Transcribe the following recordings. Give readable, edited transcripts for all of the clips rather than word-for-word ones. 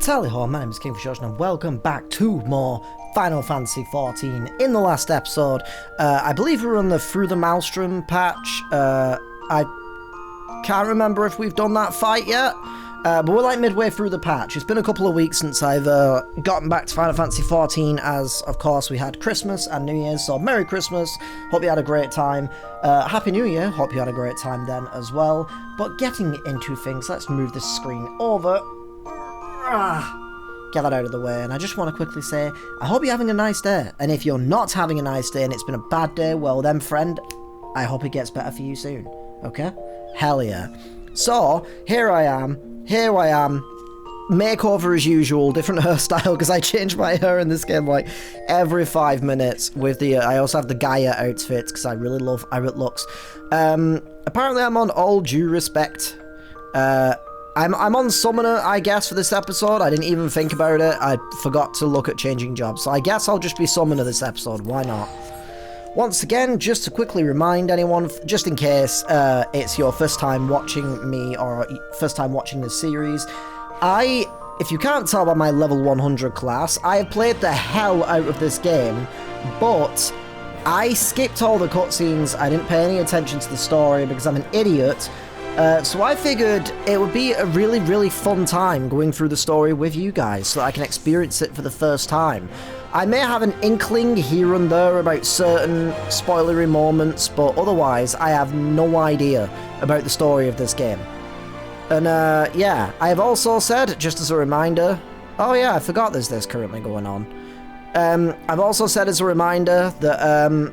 Tally ho, my name is King for Short, and welcome back to more Final Fantasy XIV. In the last episode, I believe we were on the Through the Maelstrom patch. I can't remember if we've done that fight yet, but we're like midway through the patch. It's been a couple of weeks since I've gotten back to Final Fantasy XIV, as of course we had Christmas and New Year's, so Merry Christmas, hope you had a great time. Happy New Year, hope you had a great time then as well. But getting into things, let's move this screen over. Get that out of the way, and I just want to quickly say, I hope you're having a nice day, and if you're not having a nice day and it's been a bad day, well then friend, I hope it gets better for you soon, okay? Hell yeah. So, here I am, makeover as usual, different hairstyle, because I change my hair in this game like every 5 minutes with the, I also have the Gaia outfits, because I really love how it looks. Apparently I'm on all due respect, I'm on Summoner, I guess, for this episode. I didn't even think about it. I forgot to look at changing jobs. So I guess I'll just be Summoner this episode. Why not? Once again, just to quickly remind anyone, just in case it's your first time watching me or first time watching this series, if you can't tell by my level 100 class, I have played the hell out of this game, but I skipped all the cutscenes. I didn't pay any attention to the story because I'm an idiot. So I figured it would be a really, really fun time going through the story with you guys so that I can experience it for the first time. I may have an inkling here and there about certain spoilery moments, but otherwise I have no idea about the story of this game. And yeah, I have also said, just as a reminder, oh yeah, I forgot there's this currently going on. I've also said as a reminder that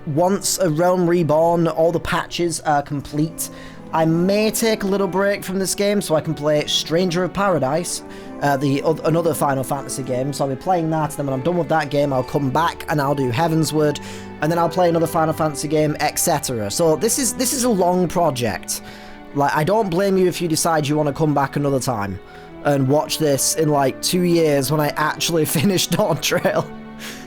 once A Realm Reborn, all the patches are complete, I may take a little break from this game so I can play Stranger of Paradise, another Final Fantasy game. So I'll be playing that, and then when I'm done with that game, I'll come back and I'll do Heavensward, and then I'll play another Final Fantasy game, etc. So this is a long project. Like, I don't blame you if you decide you want to come back another time and watch this in like 2 years when I actually finish Dawn Trail,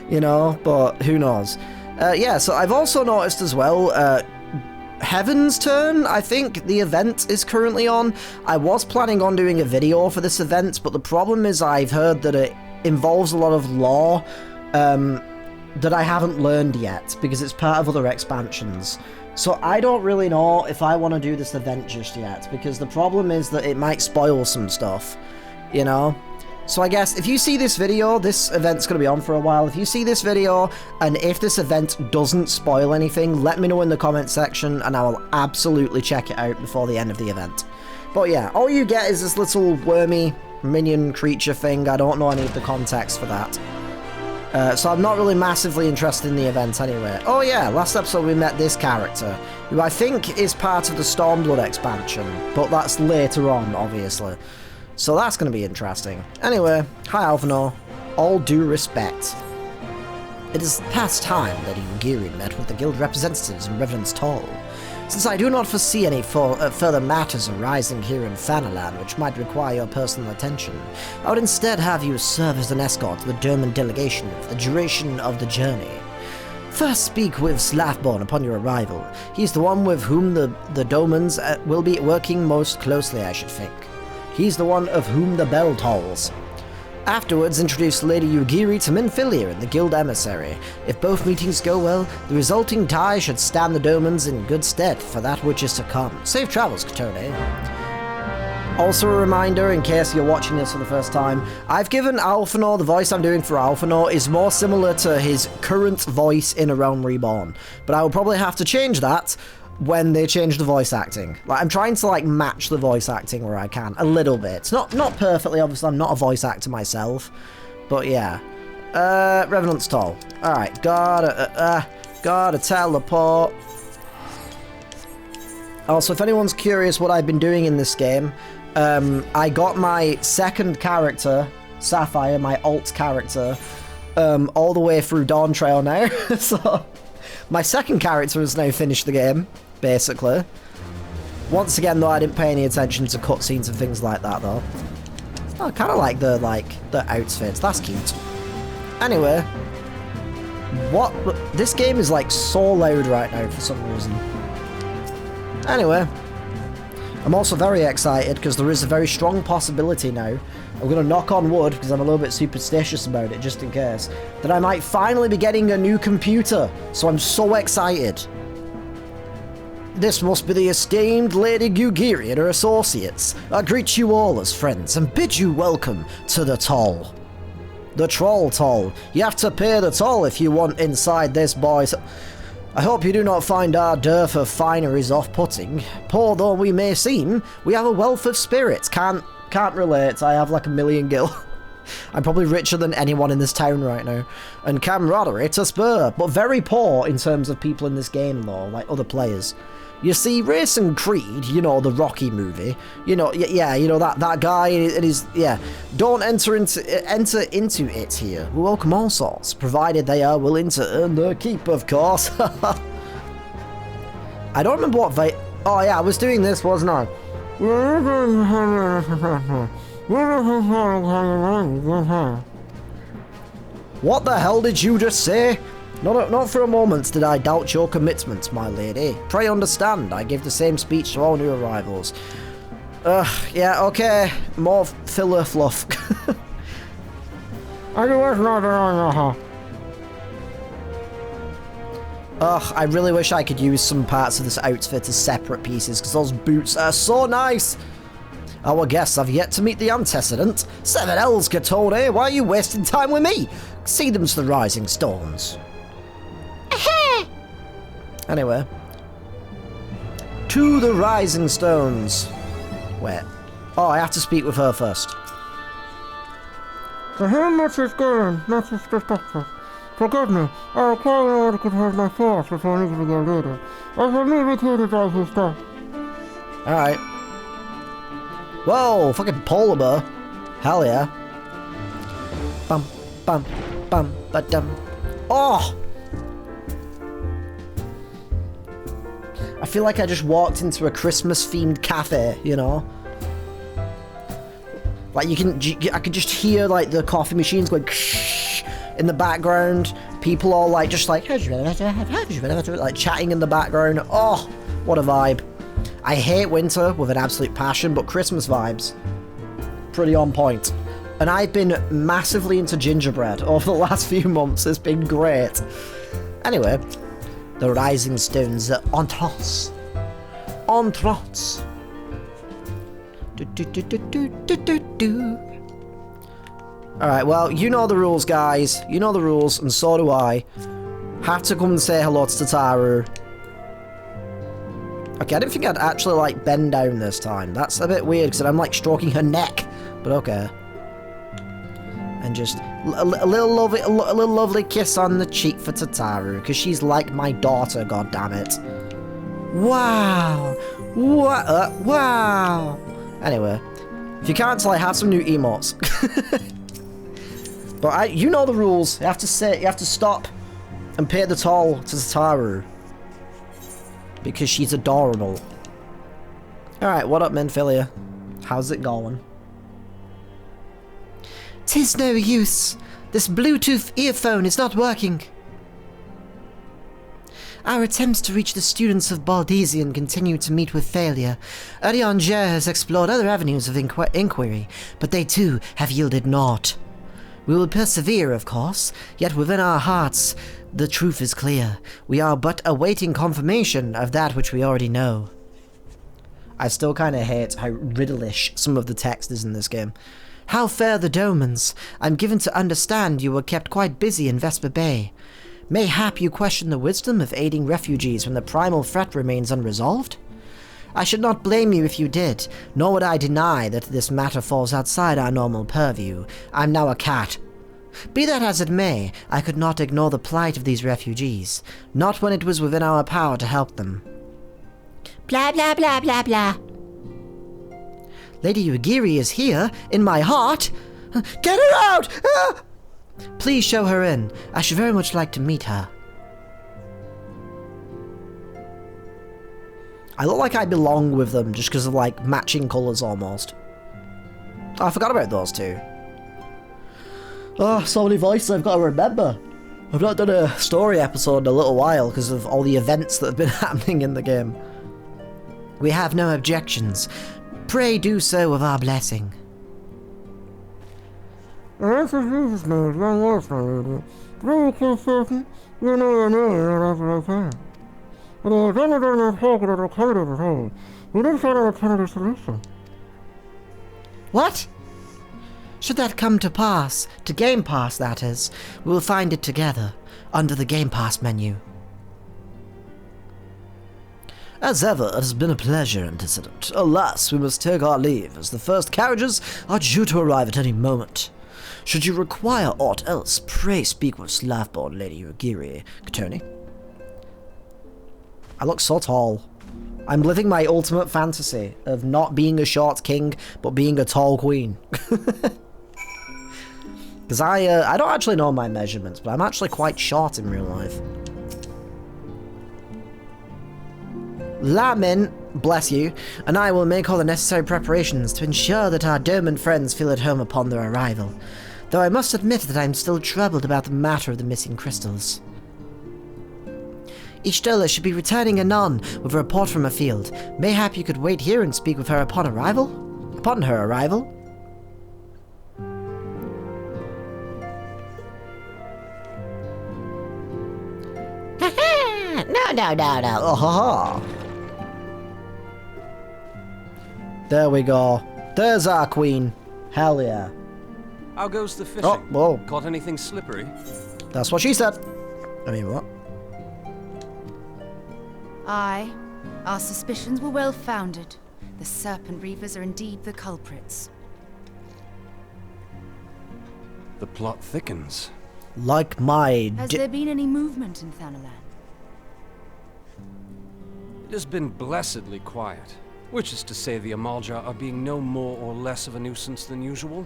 you know. But who knows? Yeah. So I've also noticed as well. Heaven's Turn, I think the event is currently on. I was planning on doing a video for this event, but the problem is I've heard that it involves a lot of lore that I haven't learned yet, because it's part of other expansions. So I don't really know if I want to do this event just yet, because the problem is that it might spoil some stuff, you know? So I guess if you see this video, this event's going to be on for a while. If you see this video, and if this event doesn't spoil anything, let me know in the comment section, and I will absolutely check it out before the end of the event. But yeah, all you get is this little wormy minion creature thing. I don't know any of the context for that. So I'm not really massively interested in the event anyway. Oh yeah, last episode we met this character, who I think is part of the Stormblood expansion, but that's later on, obviously. So that's going to be interesting. Anyway, hi Alphinaud. All due respect. It is past time that Yugiri met with the guild representatives in Reverend's Hall. Since I do not foresee any further matters arising here in Fanaland which might require your personal attention, I would instead have you serve as an escort to the Derman delegation for the duration of the journey. First speak with Slafborn upon your arrival. He's the one with whom the Domans will be working most closely, I should think. He's the one of whom the bell tolls. Afterwards, introduce Lady Yugiri to Minfilia and the guild emissary. If both meetings go well, the resulting tie should stand the Domans in good stead for that which is to come. Safe travels, Katone. Also a reminder, in case you're watching this for the first time, I've given Alphinaud, the voice I'm doing for Alphinaud is more similar to his current voice in A Realm Reborn. But I will probably have to change that when they change the voice acting. Like, I'm trying to like match the voice acting where I can a little bit. It's not perfectly, obviously I'm not a voice actor myself, but yeah. Revenant's Toll. Alright, gotta teleport. Also, if anyone's curious what I've been doing in this game, I got my second character, Sapphire, my alt character, all the way through Dawn Trail now. So my second character has now finished the game, basically. Once again, though, I didn't pay any attention to cutscenes and things like that, though. Oh, I kind of like the outfits. That's cute. Anyway, what? This game is like so loud right now for some reason. Anyway, I'm also very excited because there is a very strong possibility now, I'm going to knock on wood because I'm a little bit superstitious about it just in case, that I might finally be getting a new computer, so I'm so excited. This must be the esteemed Lady Gugiri and her associates. I greet you all as friends and bid you welcome to the toll. The troll toll. You have to pay the toll if you want inside this, boys. I hope you do not find our dearth of fineries off-putting. Poor though we may seem, we have a wealth of spirits. Can't relate, I have like 1,000,000 gil. I'm probably richer than anyone in this town right now. And camaraderie to spur, but very poor in terms of people in this game though, like other players. You see, Race and Creed, you know, the Rocky movie, you know, yeah, you know, that guy and his, yeah, don't enter into it here. We welcome all sorts, provided they are willing to earn their keep, of course. I don't remember what oh yeah, I was doing this, wasn't I? What the hell did you just say? Not for a moment did I doubt your commitment, my lady. Pray understand, I give the same speech to all new arrivals. Yeah, okay. More filler fluff. Ugh, I really wish I could use some parts of this outfit as separate pieces, because those boots are so nice! Our guests have yet to meet the antecedent. 7 L's, Gatone, why are you wasting time with me? See them to the rising stones. Anyway. To the rising stones. Where? Oh, I have to speak with her first. So how much is going? Not just the Forgive me, I quite could have my force if I needed to go later. I shall never kill the guy who's dead. Alright. Whoa, fucking polar bear. Hell yeah. Bum, bum, bum, ba-dum. Oh! I feel like I just walked into a Christmas-themed cafe, you know? Like, I could just hear, like, the coffee machines going in the background. People all, like, just like, like, chatting in the background. Oh, what a vibe. I hate winter with an absolute passion, but Christmas vibes, pretty on point. And I've been massively into gingerbread over the last few months. It's been great. Anyway, the rising stones, the entrance. Entrance. Alright, well, you know the rules, guys. You know the rules, and so do I. Have to come and say hello to Tataru. Okay, I didn't think I'd actually, like, bend down this time. That's a bit weird, because I'm, like, stroking her neck. But okay. And just a little lovely kiss on the cheek for Tataru, because she's like my daughter, goddammit. Wow! Wow! Anyway, if you can't tell, I have some new emotes. But you know the rules. You have to stop and pay the toll to Tataru. Because she's adorable. Alright, what up, Menphilia? How's it going? 'Tis no use. This Bluetooth earphone is not working. Our attempts to reach the students of Baldesian continue to meet with failure. Arianger has explored other avenues of inquiry, but they too have yielded naught. We will persevere, of course, yet within our hearts the truth is clear. We are but awaiting confirmation of that which we already know. I still kind of hate how riddle-ish some of the text is in this game. How fare the Domans? I'm given to understand you were kept quite busy in Vesper Bay. Mayhap you question the wisdom of aiding refugees when the primal threat remains unresolved? I should not blame you if you did, nor would I deny that this matter falls outside our normal purview. I'm now a cat. Be that as it may, I could not ignore the plight of these refugees, not when it was within our power to help them. Blah blah blah blah blah. Lady Ugiri is here, in my heart. Get her out! Ah! Please show her in. I should very much like to meet her. I look like I belong with them just because of, like, matching colours almost. Oh, I forgot about those two. Oh, so many voices I've got to remember. I've not done a story episode in a little while because of all the events that have been happening in the game. We have no objections. Pray do so with our blessing. What? Should that come to pass, to Game Pass that is, we will find it together, under the Game Pass menu. As ever, it has been a pleasure, Antecedent. Alas, we must take our leave, as the first carriages are due to arrive at any moment. Should you require aught else, pray speak with Slavborn Lady Yugiri, Katoni. I look so tall. I'm living my ultimate fantasy of not being a short king, but being a tall queen. Because I don't actually know my measurements, but I'm actually quite short in real life. Lamin, bless you, and I will make all the necessary preparations to ensure that our dormant friends feel at home upon their arrival. Though I must admit that I'm still troubled about the matter of the missing crystals. Each Dola should be returning anon with a report from a field. Mayhap you could wait here and speak with her upon arrival? Upon her arrival? No. Oh, ha, ha. There we go. There's our queen. Hell yeah. How goes the fishing? Oh, whoa. Caught anything slippery? That's what she said. I mean, what? Aye. Our suspicions were well founded. The Serpent Reavers are indeed the culprits. The plot thickens. Like my... Has there been any movement in Thanalan? It has been blessedly quiet. Which is to say the Amalja are being no more or less of a nuisance than usual,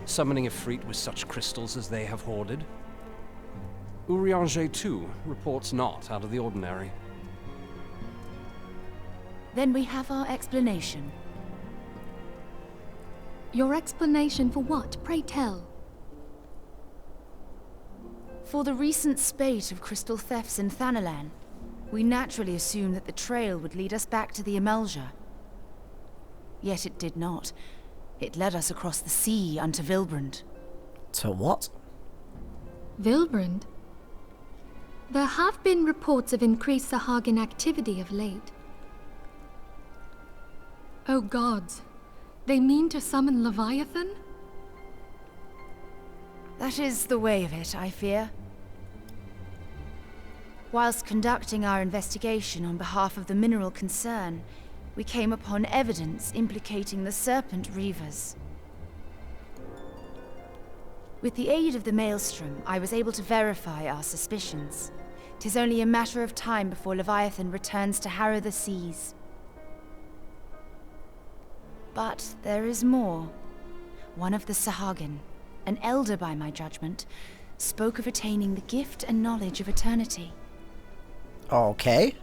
summoning Ifrit with such crystals as they have hoarded. Urianger, too, reports not out of the ordinary. Then we have our explanation. Your explanation for what, pray tell? For the recent spate of crystal thefts in Thanalan, we naturally assumed that the trail would lead us back to the Amalja. Yet it did not. It led us across the sea unto Vilbrand. To what? Vilbrand? There have been reports of increased Sahagin activity of late. Oh gods, they mean to summon Leviathan? That is the way of it, I fear. Whilst conducting our investigation on behalf of the mineral concern, we came upon evidence implicating the Serpent Reavers. With the aid of the Maelstrom, I was able to verify our suspicions. 'Tis only a matter of time before Leviathan returns to harrow the seas. But there is more. One of the Sahagin, an elder by my judgment, spoke of attaining the gift and knowledge of eternity. Okay.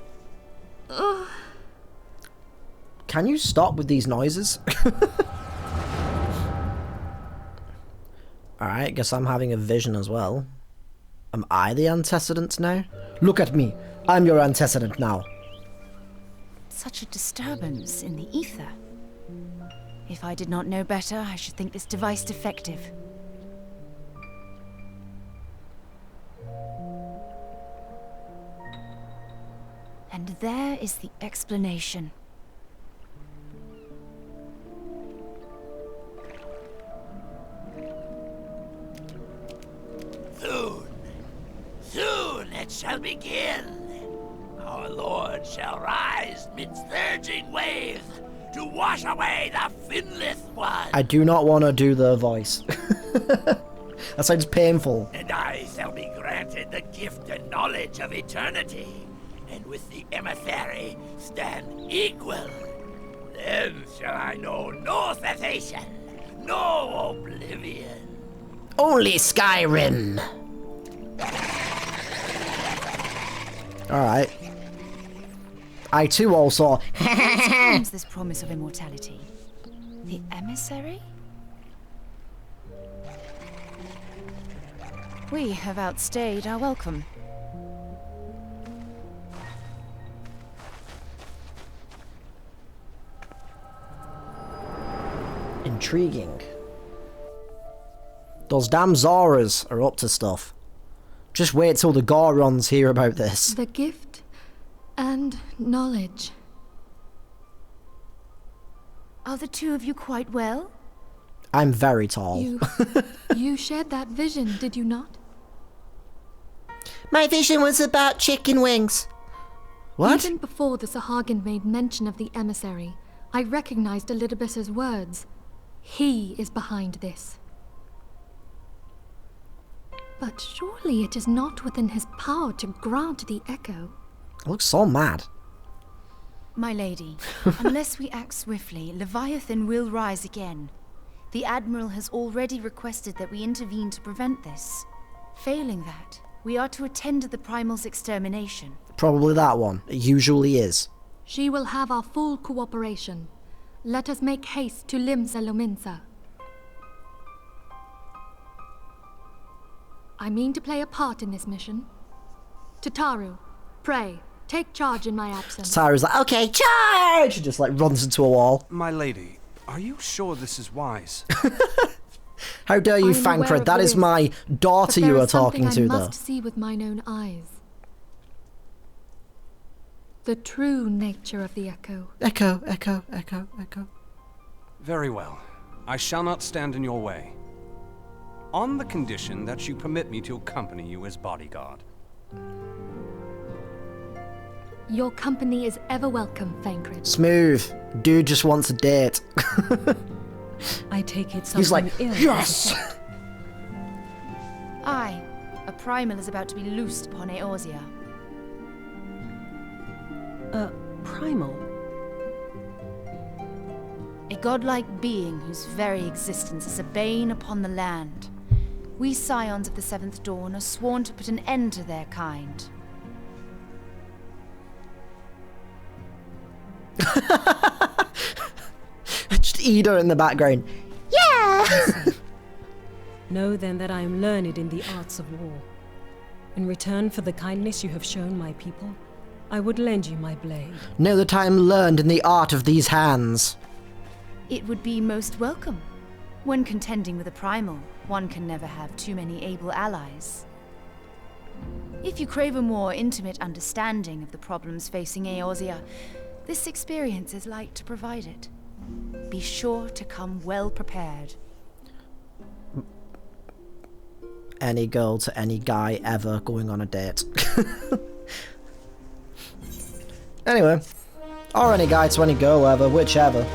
Can you stop with these noises? Alright, guess I'm having a vision as well. Am I the antecedent now? Look at me. I'm your antecedent now. Such a disturbance in the ether. If I did not know better, I should think this device defective. And there is the explanation. Soon it shall begin. Our Lord shall rise midst surging waves to wash away the finless one. I do not want to do the voice. That sounds painful. And I shall be granted the gift and knowledge of eternity, and with the emissary stand equal. Then shall I know no cessation, no oblivion. Only Skyrim. Alright. I too also... Whence comes this promise of immortality? The emissary? We have outstayed our welcome. Intriguing. Those damn Zoras are up to stuff. Just wait till the Gorons hear about this. The gift and knowledge. Are the two of you quite well? I'm very tall. You shared that vision, did you not? My vision was about chicken wings. What? Even before the Sahagin made mention of the emissary, I recognized Elidibus's words. He is behind this. But surely it is not within his power to grant the echo. I look so mad. My lady, unless we act swiftly, Leviathan will rise again. The Admiral has already requested that we intervene to prevent this. Failing that, we are to attend to the Primal's extermination. Probably that one. It usually is. She will have our full cooperation. Let us make haste to Limsa Lominsa. I mean to play a part in this mission. Tataru, pray, take charge in my absence. Tataru's like, okay, charge! She just like runs into a wall. My lady, are you sure this is wise? How dare you, Thancred? That is my daughter you are talking to, I though. must see with mine own eyes. The true nature of the echo. Echo, echo, echo, echo. Very well. I shall not stand in your way. On the condition that you permit me to accompany you as bodyguard. Your company is ever welcome, Thancred. Smooth. Dude just wants a date. I take it He's like, something ill. yes! Aye, a Primal is about to be loosed upon Eorzea. Primal? A godlike being whose very existence is a bane upon the land. We scions of the Seventh Dawn are sworn to put an end to their kind. Just Ida in the background. Yeah! Know then that I am learned in the arts of war. In return for the kindness you have shown my people, I would lend you my blade. Know that I am learned in the art of these hands. It would be most welcome. When contending with a Primal, one can never have too many able allies. If you crave a more intimate understanding of the problems facing Eorzea, this experience is like to provide it. Be sure to come well prepared. Any girl to any guy ever going on a date. Anyway. Or any guy to any girl ever, whichever.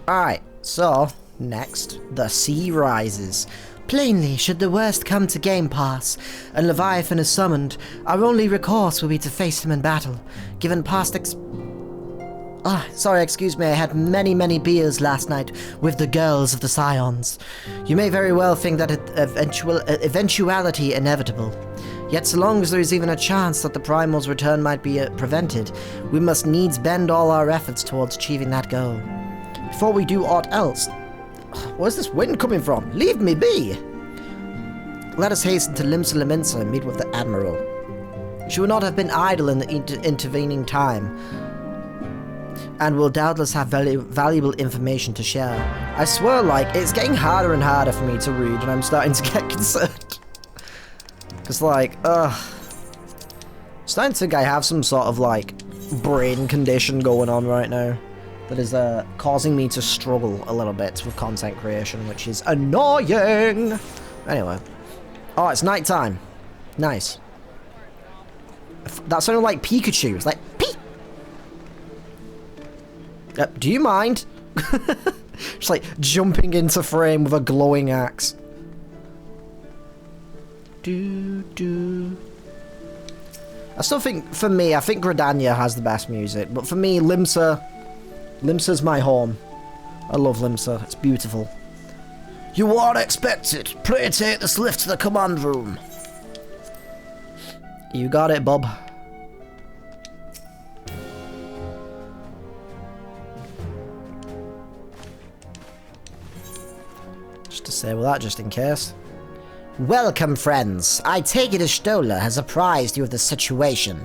Alright, so, next, the sea rises. Plainly, should the worst come to Game Pass, and Leviathan is summoned, our only recourse will be to face him in battle. Given past excuse me, I had many beers last night with the girls of the Scions. You may very well think that eventuality inevitable. Yet so long as there is even a chance that the Primal's return might be prevented, we must needs bend all our efforts towards achieving that goal. Before we do aught else... Where's this wind coming from? Leave me be! Let us hasten to Limsa Lominsa and meet with the Admiral. She will not have been idle in the intervening time, and will doubtless have valuable information to share. I swear, like, it's getting harder and harder for me to read, and I'm starting to get concerned. Because, like, I'm starting to think I have some sort of, like, brain condition going on right now that is causing me to struggle a little bit with content creation, which is annoying. Anyway. Oh, it's nighttime. Nice. That sounded like Pikachu. It's like, Pee! Do you mind? Just like jumping into frame with a glowing axe. I still think, for me, I think Gridania has the best music, but for me, Limsa's my home. I love Limsa, it's beautiful. You are expected. Pray take this lift to the command room. You got it, Bob. Just to say that, just in case. Welcome, friends. I take it as Stola has apprised you of the situation.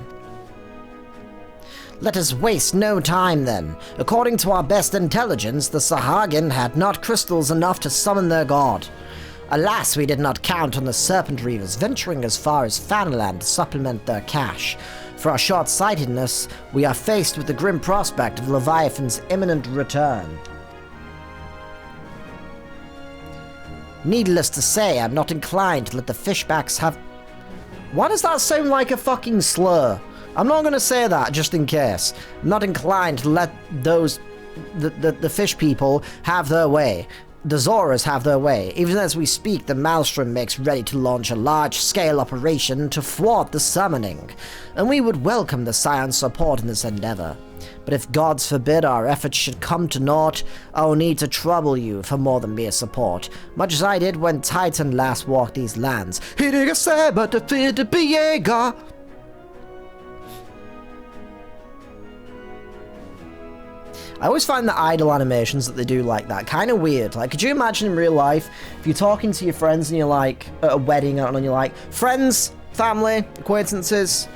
Let us waste no time then. According to our best intelligence, the Sahagin had not crystals enough to summon their god. Alas, we did not count on the Serpent Reavers venturing as far as Fanaland to supplement their cache. For our short-sightedness, we are faced with the grim prospect of Leviathan's imminent return. Needless to say, I'm not inclined to let the fishbacks have... Why does that sound like a fucking slur? I'm not going to say that, just in case. I'm not inclined to let those... the fish people have their way. The Zoras have their way. Even as we speak, the Maelstrom makes ready to launch a large-scale operation to thwart the summoning, and we would welcome the Scion's support in this endeavor. But if gods forbid our efforts should come to naught, I'll need to trouble you for more than mere support, much as I did when Titan last walked these lands. Hitting a saber to feed the Biega. I always find the idle animations that they do like that kind of weird. Like, could you imagine in real life, if you're talking to your friends and you're like, at a wedding and you're like, friends, family, acquaintances,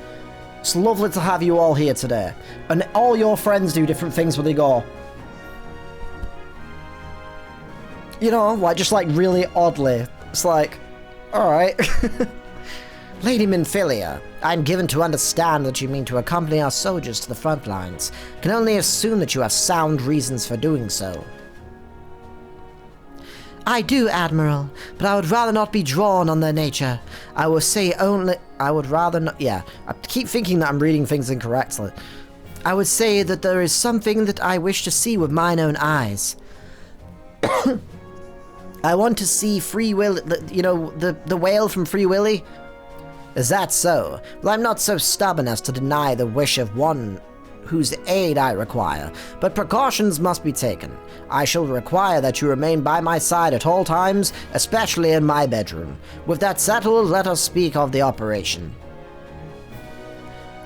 it's lovely to have you all here today. And all your friends do different things where they go, you know, like, just like really oddly. It's like, alright. Lady Minfilia, I'm given to understand that you mean to accompany our soldiers to the front lines. Can only assume that you have sound reasons for doing so. I do, Admiral, but I would rather not be drawn on their nature. I will say only... I would rather not... Yeah, I keep thinking that I'm reading things incorrectly. I would say that there is something that I wish to see with mine own eyes. I want to see Free Will... You know, the whale from Free Willy? Is that so? Well, I'm not so stubborn as to deny the wish of one whose aid I require, but precautions must be taken. I shall require that you remain by my side at all times, especially in my bedroom. With that settled, let us speak of the operation.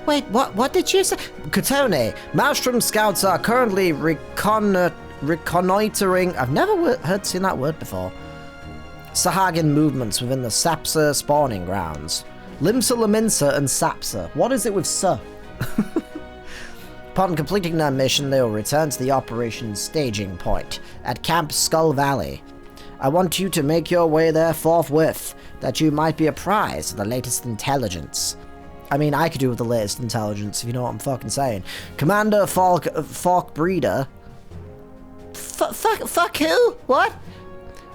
Wait, what did you say? Cotone, Maelstrom scouts are currently reconnoitering... I've never seen that word before. Sahagin movements within the Sapsa spawning grounds. Limsa, Laminsa, and Sapsa. What is it with Sa? Upon completing their mission, they will return to the operation's staging point at Camp Skull Valley. I want you to make your way there forthwith, that you might be apprised of the latest intelligence. I mean, I could do with the latest intelligence, if you know what I'm fucking saying. Commander Falk Breeder... Fuck who? What?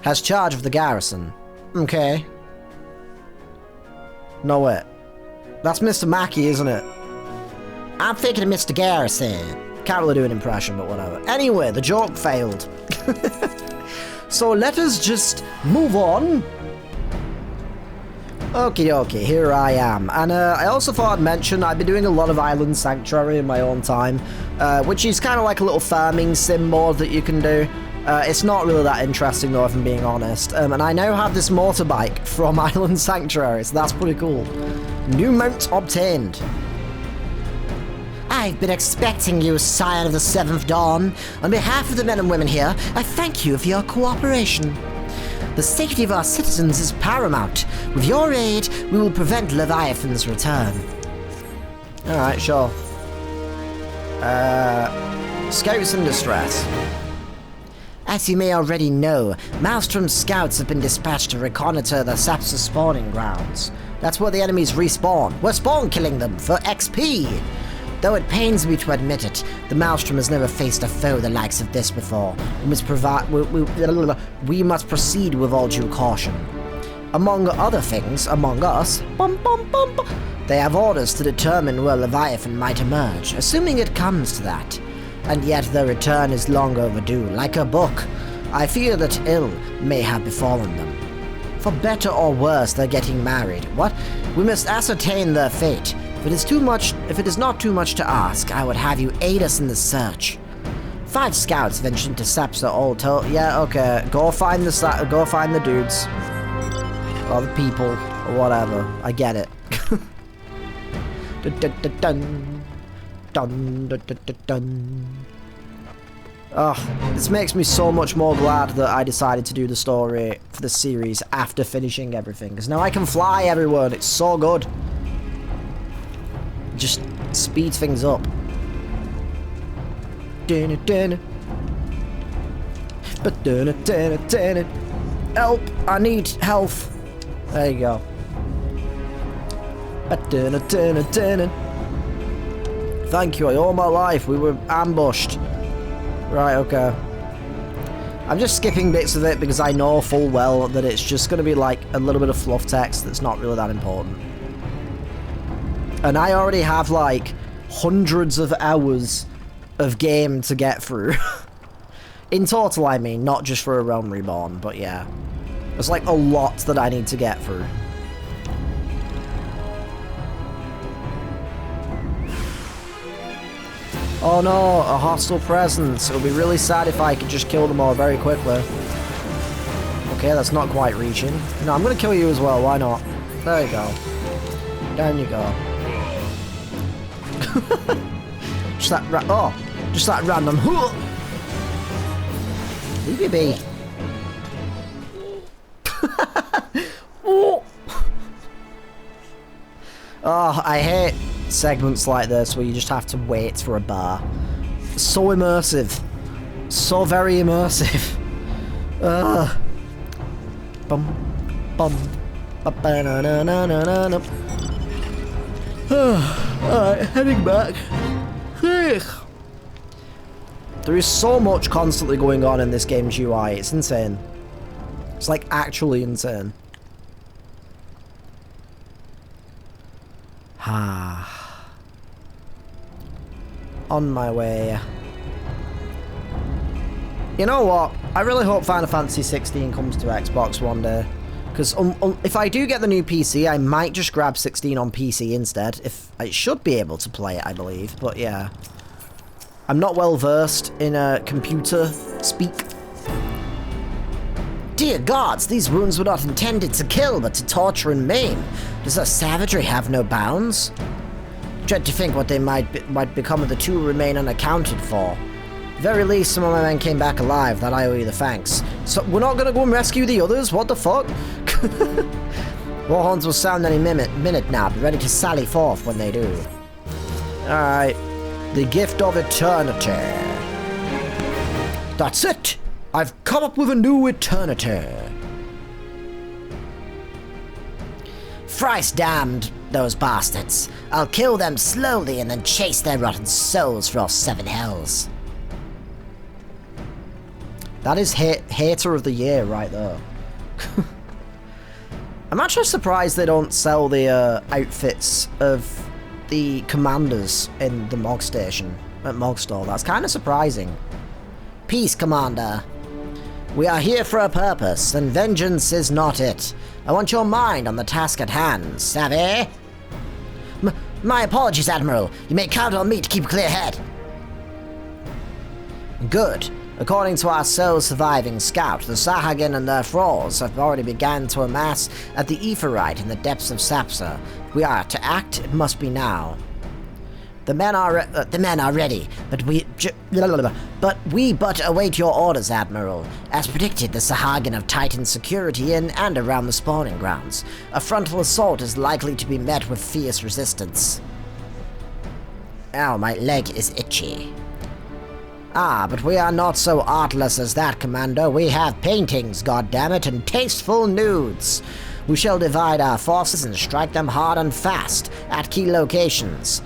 Has charge of the garrison. Okay. No, wait. That's Mr. Mackey, isn't it? I'm thinking of Mr. Garrison. Can't really do an impression, but whatever. Anyway, the joke failed. So let us just move on. Okie dokie, here I am. And I also thought I'd mention I've been doing a lot of Island Sanctuary in my own time, which is kind of like a little farming sim mod that you can do. It's not really that interesting though, if I'm being honest. And I now have this motorbike from Island Sanctuary, so that's pretty cool. New mount obtained. I've been expecting you, Scion of the Seventh Dawn. On behalf of the men and women here, I thank you for your cooperation. The safety of our citizens is paramount. With your aid, we will prevent Leviathan's return. Alright, sure. Scouts in distress. As you may already know, Maelstrom's scouts have been dispatched to reconnoiter the Sapsa spawning grounds. That's where the enemies respawn. We're spawn killing them for XP! Though it pains me to admit it, the Maelstrom has never faced a foe the likes of this before. We must proceed with all due caution. Among other things, among us, they have orders to determine where Leviathan might emerge, assuming it comes to that. And yet their return is long overdue, like a book. I fear that ill may have befallen them. For better or worse, they're getting married. What? We must ascertain their fate. If it is not too much to ask, I would have you aid us in the search. 5 scouts ventured into Sapsa all told. Yeah, okay. Go find the dudes. Or the people. Or whatever. I get it. Dun, dun, dun, dun. Dun, dun, dun, dun, dun. Oh, this makes me so much more glad that I decided to do the story for the series after finishing everything. Because now I can fly everywhere and it's so good. Just speeds things up. Help! I need health. There you go. Thank you. All my life we were ambushed. Right. Okay. I'm just skipping bits of it because I know full well that it's just going to be like a little bit of fluff text that's not really that important. And I already have like hundreds of hours of game to get through. In total, I mean, not just for A Realm Reborn, but yeah. There's like a lot that I need to get through. Oh no, a hostile presence. It would be really sad if I could just kill them all very quickly. Okay, that's not quite reaching. No, I'm gonna kill you as well, why not? There you go. Down you go. Just that random. Leave me be. Oh, I hate segments like this where you just have to wait for a bar. So immersive. So very immersive. Bum, bum, ba-ba-na-na-na-na-na. Alright, heading back. There is so much constantly going on in this game's UI, it's insane. It's like actually insane. On my way. You know what? I really hope Final Fantasy XVI comes to Xbox one day. Because if I do get the new PC, I might just grab 16 on PC instead. If I should be able to play it, I believe. But yeah. I'm not well versed in computer speak. Dear gods, these wounds were not intended to kill, but to torture and maim. Does our savagery have no bounds? Dread to think what they might become of the two who remain unaccounted for. Very least, some of my men came back alive. That I owe you the thanks. So we're not gonna go and rescue the others? What the fuck? Warhorns will sound any minute now. Be ready to sally forth when they do. Alright. The gift of eternity. That's it! I've come up with a new eternity. Thrice damned, those bastards. I'll kill them slowly and then chase their rotten souls for all 7 hells. That is hater of the year right there. I'm actually surprised they don't sell the outfits of the commanders in the Mog Station at Mog Store. That's kind of surprising. Peace, Commander. We are here for a purpose, and vengeance is not it. I want your mind on the task at hand, savvy? My apologies, Admiral. You may count on me to keep a clear head. Good. According to our sole surviving scout, the Sahagin and their thralls have already begun to amass at the Aetherite in the depths of Sapsa. We are to act, it must be now. The men are ready, but we await your orders, Admiral. As predicted, the Sahagin have tightened security in and around the spawning grounds. A frontal assault is likely to be met with fierce resistance. Ow, my leg is itchy. Ah, but we are not so artless as that, Commander. We have paintings, goddammit, and tasteful nudes. We shall divide our forces and strike them hard and fast at key locations.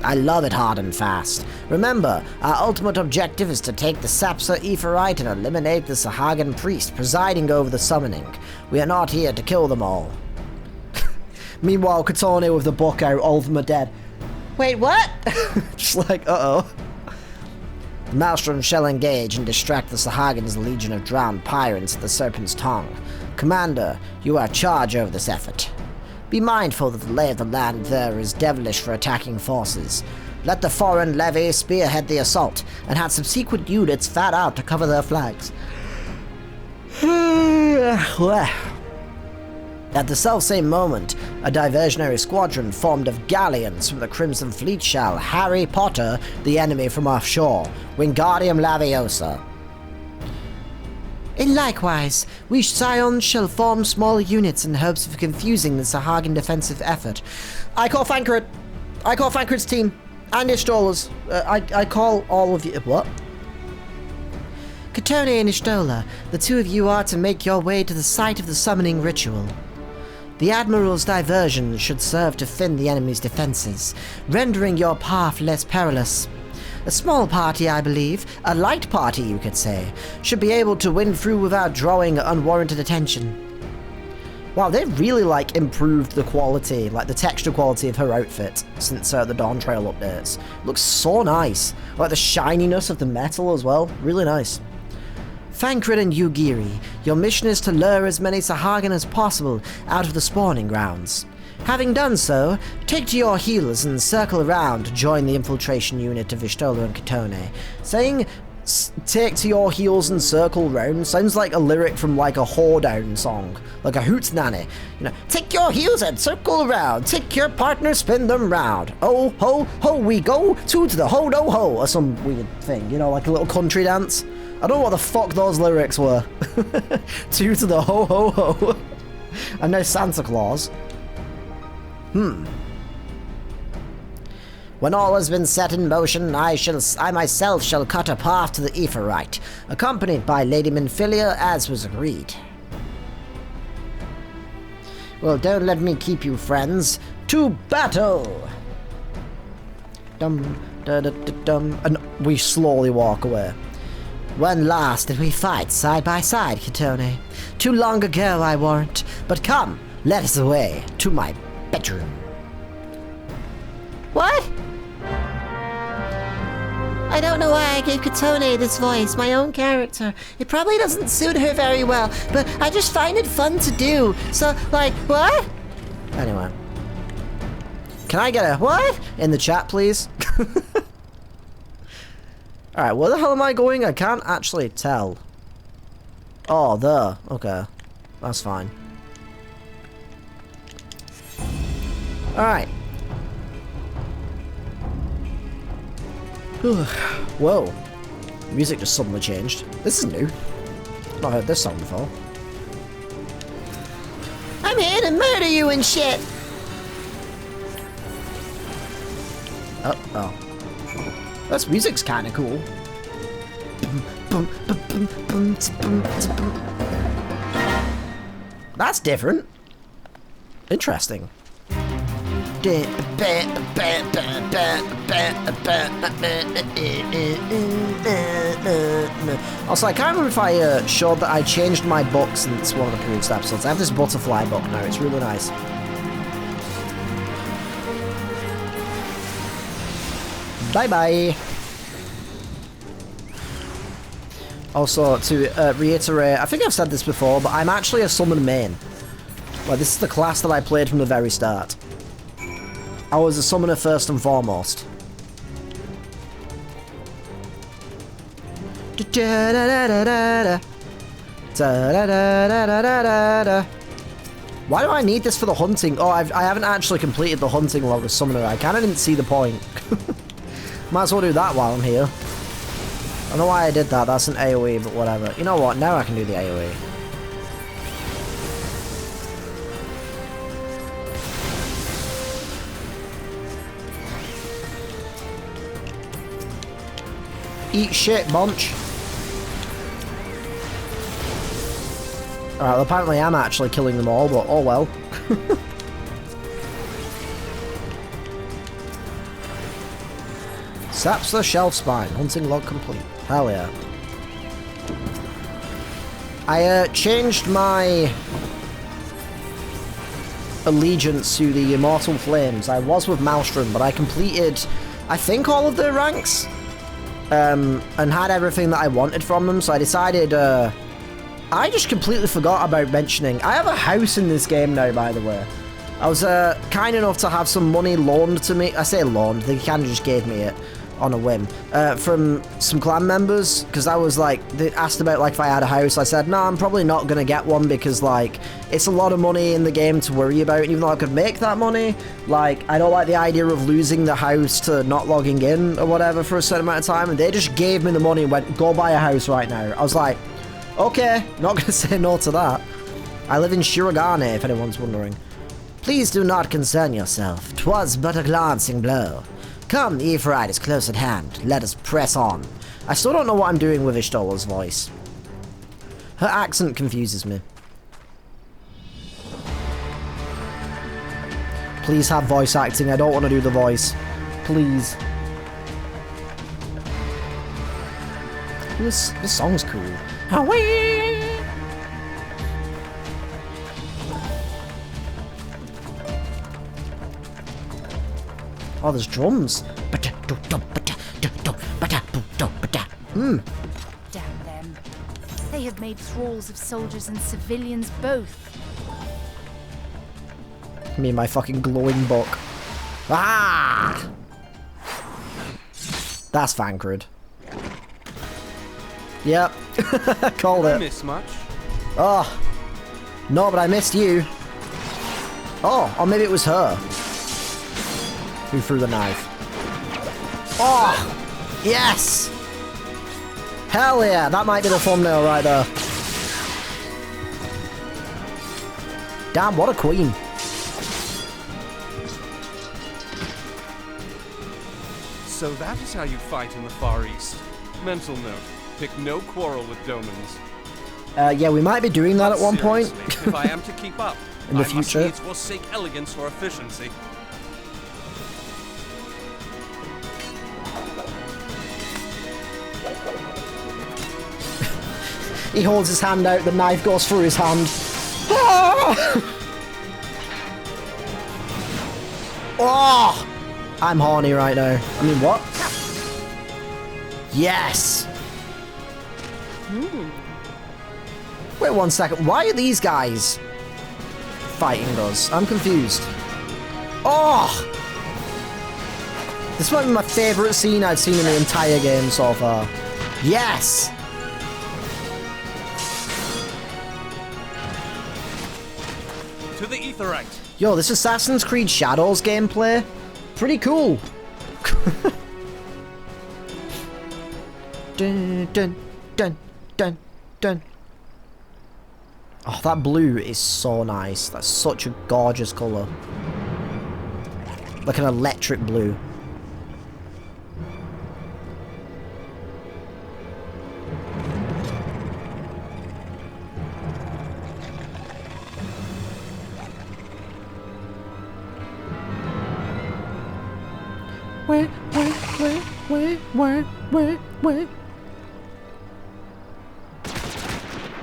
I love it hard and fast. Remember, our ultimate objective is to take the Sapsa Aetherite and eliminate the Sahagin priest presiding over the summoning. We are not here to kill them all. Meanwhile, Katone with the book out, all of them are dead. Wait, what? Just like, uh-oh. The Maelstrom shall engage and distract the Sahagin's legion of drowned pirates at the Serpent's Tongue. Commander, you are charge over this effort. Be mindful that the lay of the land there is devilish for attacking forces. Let the foreign levy spearhead the assault, and have subsequent units fat out to cover their flanks. At the selfsame moment, a diversionary squadron formed of galleons from the Crimson Fleet shall Harry Potter the enemy from offshore, Wingardium Laviosa. And likewise, we Scions shall form small units in hopes of confusing the Sahagin defensive effort. I call Thancred! I call Thancred's team! And Ishtolas. I call all of you... What? Katone and Ishtola, the two of you are to make your way to the site of the summoning ritual. The Admiral's diversion should serve to thin the enemy's defenses, rendering your path less perilous. A small party, I believe, a light party you could say, should be able to win through without drawing unwarranted attention. Wow, they've really, like, improved the quality, like, the texture quality of her outfit since the Dawn Trail updates. Looks so nice. Like, the shininess of the metal as well. Really nice. Thancred and Yugiri, your mission is to lure as many Sahagin as possible out of the spawning grounds. Having done so, take to your heels and circle around to join the infiltration unit of Ishtola and Katone. Saying take to your heels and circle round sounds like a lyric from like a whoredown song, like a hootenanny. You know, take your heels and circle around, take your partner, spin them round. Oh ho ho we go, two to the ho do ho, or some weird thing, you know, like a little country dance. I don't know what the fuck those lyrics were. Two to the ho ho ho. And now Santa Claus. When all has been set in motion, I myself shall cut a path to the Aephorite, accompanied by Lady Minfilia as was agreed. Well, don't let me keep you, friends. To battle! Dum da da da dum, and we slowly walk away. When last did we fight side by side, Katone? Too long ago, I warrant. But come, let us away to my bedroom. What? I don't know why I gave Katone this voice, my own character. It probably doesn't suit her very well, but I just find it fun to do. So, like, what? Anyway. Can I get a what in the chat, please? Alright, where the hell am I going? I can't actually tell. Oh, there. Okay. That's fine. Alright. Whoa. Music just suddenly changed. This is new. Not heard this song before. I'm here to murder you and shit! Oh. This music's kinda cool. That's different. Interesting. Also, I can't remember if I showed that I changed my book since one of the previous episodes. I have this butterfly book now, it's really nice. Bye-bye! Also, to reiterate, I think I've said this before, but I'm actually a summon main. Like, this is the class that I played from the very start. I was a summoner first and foremost. Why do I need this for the hunting? Oh, I haven't actually completed the hunting log as summoner. I kind of didn't see the point. Might as well do that while I'm here. I don't know why I did that. That's an AoE, but whatever. You know what? Now I can do the AoE. Eat shit, bunch. Alright, well, apparently I'm actually killing them all, but oh well. Saps the shelf spine. Hunting log complete. Hell yeah. I changed my allegiance to the Immortal Flames. I was with Maelstrom, but I completed, I think, all of their ranks. And had everything that I wanted from them, so I decided, I just completely forgot about mentioning, I have a house in this game now, by the way. I was kind enough to have some money loaned to me. I say loaned, they kind of just gave me it on a whim, from some clan members, because I was like, they asked about like if I had a house. I said, no, I'm probably not going to get one because like, it's a lot of money in the game to worry about, and even though I could make that money, like, I don't like the idea of losing the house to not logging in or whatever for a certain amount of time, and they just gave me the money and went, go buy a house right now. I was like, okay, not going to say no to that. I live in Shirogane, if anyone's wondering. Please do not concern yourself, 'twas but a glancing blow. Come, the Ephraim is close at hand. Let us press on. I still don't know what I'm doing with Ishtola's voice. Her accent confuses me. Please have voice acting. I don't want to do the voice. Please. This song's cool. Oh, there's drums. Damn them. They have made thralls of soldiers and civilians both. Me and my fucking glowing book. Ah! That's Thancred. Yep. Called Did I it. miss much? Oh. No, but I missed you. Oh, or maybe it was her who threw the knife. Oh! Yes! Hell yeah, that might be the thumbnail right there. Damn, what a queen. So that is how you fight in the Far East. Mental note, pick no quarrel with Domans. Yeah, we might be doing that at one point. Seriously, if I am to keep up, In the I future. must needs forsake elegance for efficiency. He holds his hand out, the knife goes through his hand. Ah! Oh! I'm horny right now. I mean, what? Yes! Wait 1 second. Why are these guys fighting us? I'm confused. Oh! This might be my favourite scene I've seen in the entire game so far. Yes! To the Aetherite. Yo, this Assassin's Creed Shadows gameplay, pretty cool. Dun, dun, dun, dun, dun. Oh, that blue is so nice. That's such a gorgeous colour. Like an electric blue.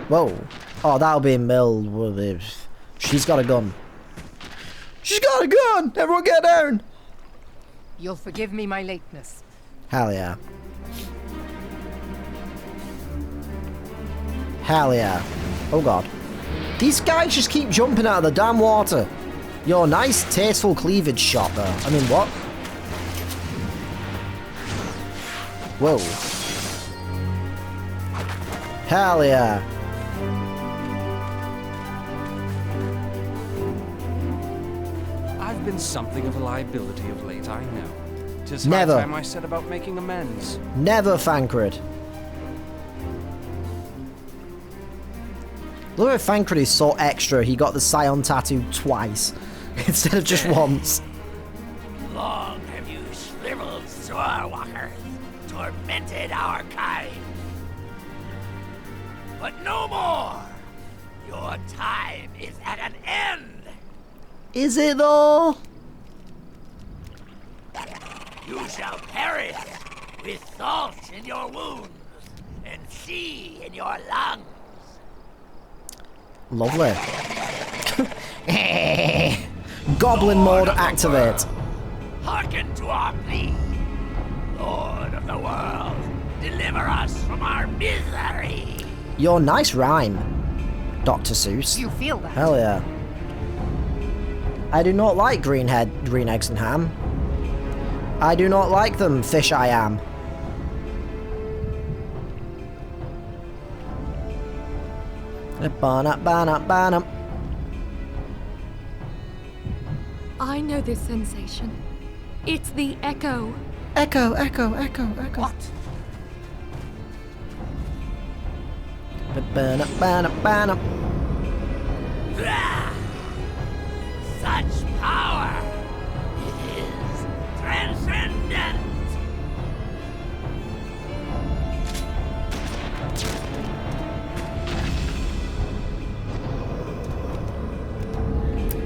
Whoa. Oh, that'll be milled with it. She's got a gun. She's got a gun! Everyone get down! You'll forgive me my lateness. Hell yeah. Hell yeah. Oh god. These guys just keep jumping out of the damn water. Yo, nice tasteful cleavage shot there. I mean, what? Whoa. Hell yeah. I've been something of a liability of late, I know. 'Tis Never. high time I set about making amends. Never, Thancred. Look at Thancred is so extra, he got the Scion tattoo twice, instead of just once. Long have you shriveled swordwalkers, tormented our kind. But no more! Your time is at an end! Is it though? You shall perish with salt in your wounds and sea in your lungs. Lovely. Goblin mode activate. Hearken to our plea. Lord of the world, deliver us from our misery. Your nice rhyme, Dr. Seuss. You feel that? Hell yeah. I do not like green eggs and ham. I do not like them, fish I am. Ba-na-ba-na-ba-na. I know this sensation. It's the echo. Echo, echo, echo, echo. What? Ba-na-ba-na-ba-na. Ah! Such power! It is transcendent!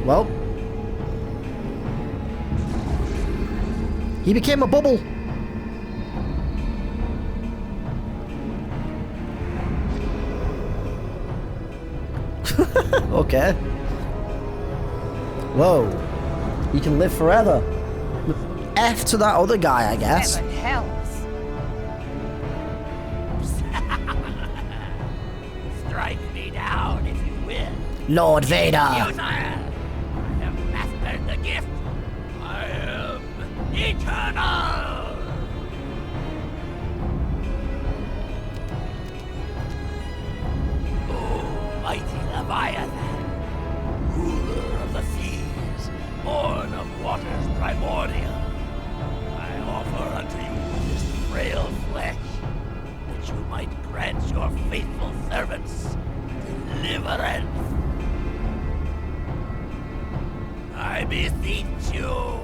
Well. He became a bubble. Okay. Whoa. He can live forever. F to that other guy, I guess. Heaven hells. Strike me down if you will. Lord Vader. User, I have mastered the gift. I am eternal. Oh, mighty Leviathan, ruler of the seas, born of waters primordial, I offer unto you this frail flesh, that you might grant your faithful servants deliverance. I beseech you,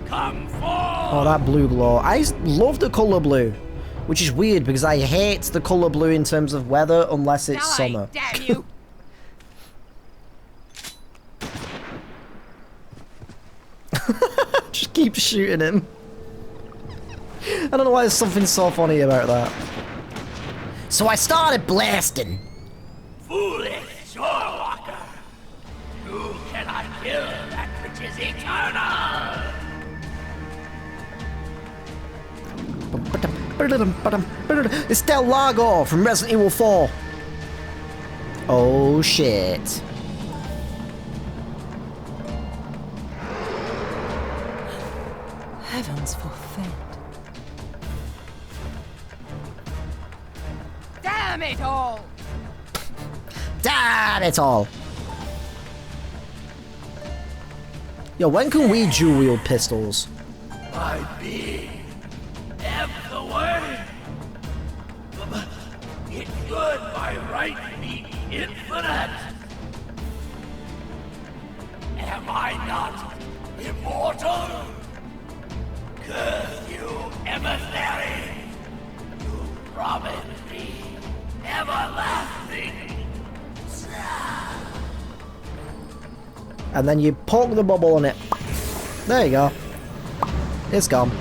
come forth! Oh, that blue glow. I love the colour blue. Which is weird because I hate the colour blue in terms of weather unless it's summer. Damn you! Just keep shooting him. I don't know why there's something so funny about that. So I started blasting. Foolish shorewalker! You cannot kill that which is eternal! It's Del Lago from Resident Evil 4. Oh shit. Heavens forfend. Damn it all! Damn it all. Yo, when can we dual wield pistols? My being, the word. It could by right be infinite. Am I not immortal? Curse you, emissary! You promised me everlasting. And then you poke the bubble on it. There you go. It's gone.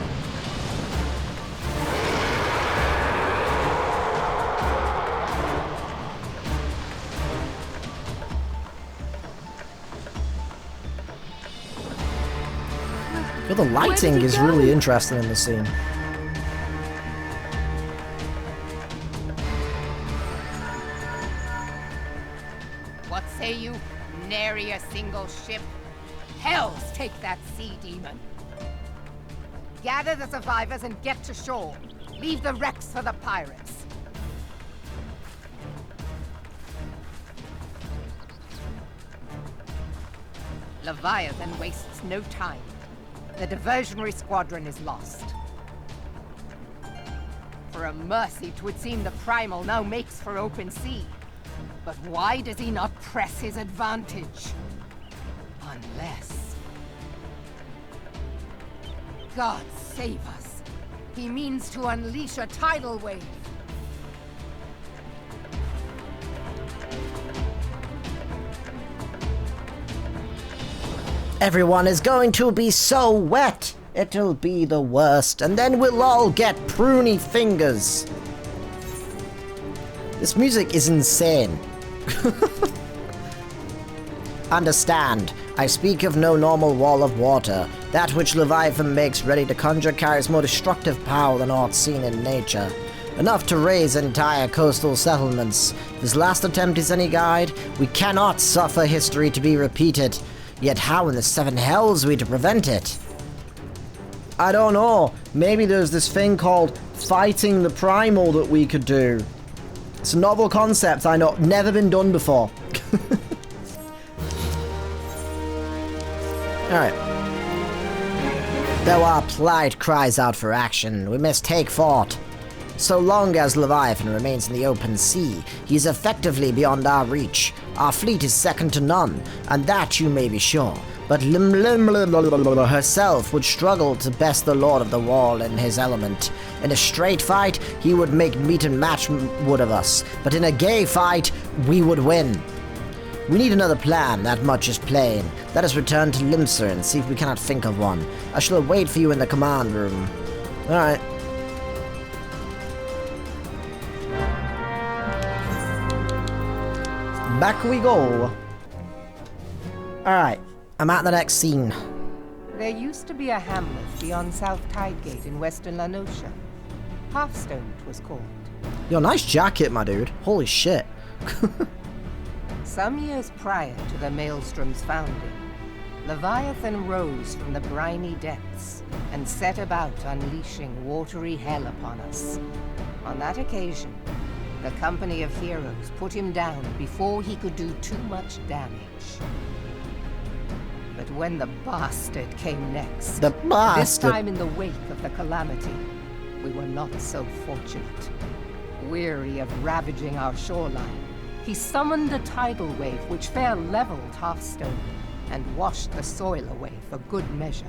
But the lighting is really interesting in this scene. What say you? Nary a single ship? Hells take that sea demon. Gather the survivors and get to shore. Leave the wrecks for the pirates. Leviathan wastes no time. The diversionary squadron is lost. For a mercy, 'twould seem the Primal now makes for open sea. But why does he not press his advantage? Unless... God save us. He means to unleash a tidal wave. Everyone is going to be so wet. It'll be the worst, and then we'll all get pruny fingers. This music is insane. Understand, I speak of no normal wall of water. That which Leviathan makes ready to conjure carries more destructive power than aught seen in nature. Enough to raise entire coastal settlements. If his last attempt is any guide, we cannot suffer history to be repeated. Yet how in the seven hells are we to prevent it? I don't know. Maybe there's this thing called fighting the primal that we could do. It's a novel concept, I know. Never been done before. Alright. Though our plight cries out for action, we must take fort. So long as Leviathan remains in the open sea, he is effectively beyond our reach. Our fleet is second to none, and that you may be sure. But herself would struggle to best the Lord of the Wall in his element. In a straight fight, he would make meat and match wood of us, but in a gay fight, we would win. We need another plan, that much is plain. Let us return to Limsa and see if we cannot think of one. I shall wait for you in the command room. Alright. Back we go. Alright, I'm at the next scene. There used to be a hamlet beyond South Tidegate in western Lanosha. Hearthstone it was called. Yo, nice jacket, my dude. Holy shit. Some years prior to the Maelstrom's founding, Leviathan rose from the briny depths and set about unleashing watery hell upon us. On that occasion, the Company of Heroes put him down before he could do too much damage. But when the bastard came next, The bastard. this time in the wake of the calamity, we were not so fortunate. Weary of ravaging our shoreline, he summoned a tidal wave which fair leveled Hearthstone and washed the soil away for good measure.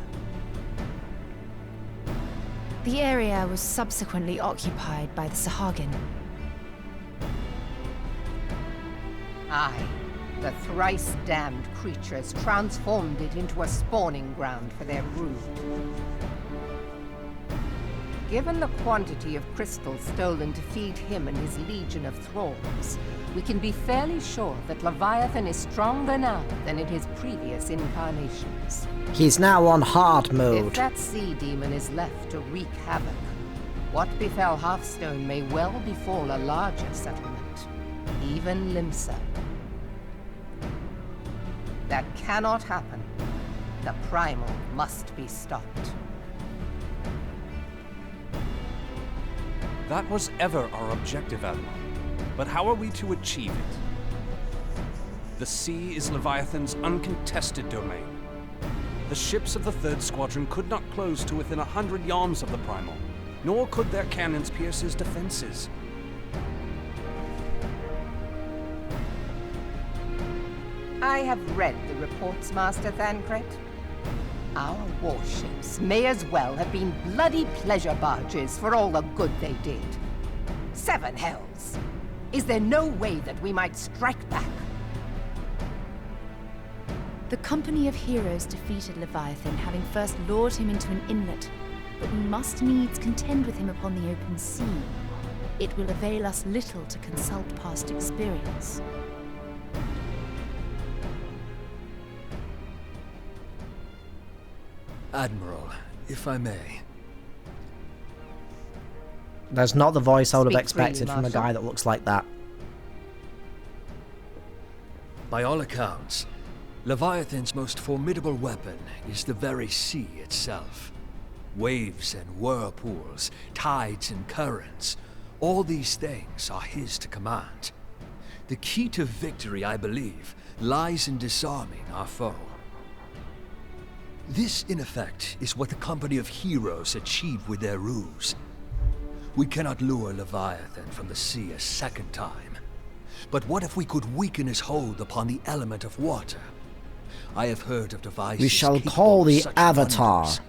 The area was subsequently occupied by the Sahagin. Aye, the thrice-damned creatures transformed it into a spawning ground for their brood. Given the quantity of crystals stolen to feed him and his legion of thralls, we can be fairly sure that Leviathan is stronger now than in his previous incarnations. He's now on hard If mode. that sea demon is left to wreak havoc, what befell Hearthstone may well befall a larger settlement, even Limsa. That cannot happen. The primal must be stopped. That was ever our objective, Admiral. But how are we to achieve it? The sea is Leviathan's uncontested domain. The ships of the 3rd Squadron could not close to within 100 yards of the primal, nor could their cannons pierce his defenses. I have read the reports, Master Thancred. Our warships may as well have been bloody pleasure barges for all the good they did. 7 hells! Is there no way that we might strike back? The Company of Heroes defeated Leviathan, having first lured him into an inlet, but we must needs contend with him upon the open sea. It will avail us little to consult past experience. Admiral, if I may. That's not the voice I would have Speak expected freely, from a Marshal. guy that looks like that. By all accounts, Leviathan's most formidable weapon is the very sea itself. Waves and whirlpools, tides and currents, all these things are his to command. The key to victory, I believe, lies in disarming our foe. This, in effect, is what the Company of Heroes achieved with their ruse. We cannot lure Leviathan from the sea a second time. But what if we could weaken his hold upon the element of water? I have heard of devices We shall capable call of the such Avatar. wonders.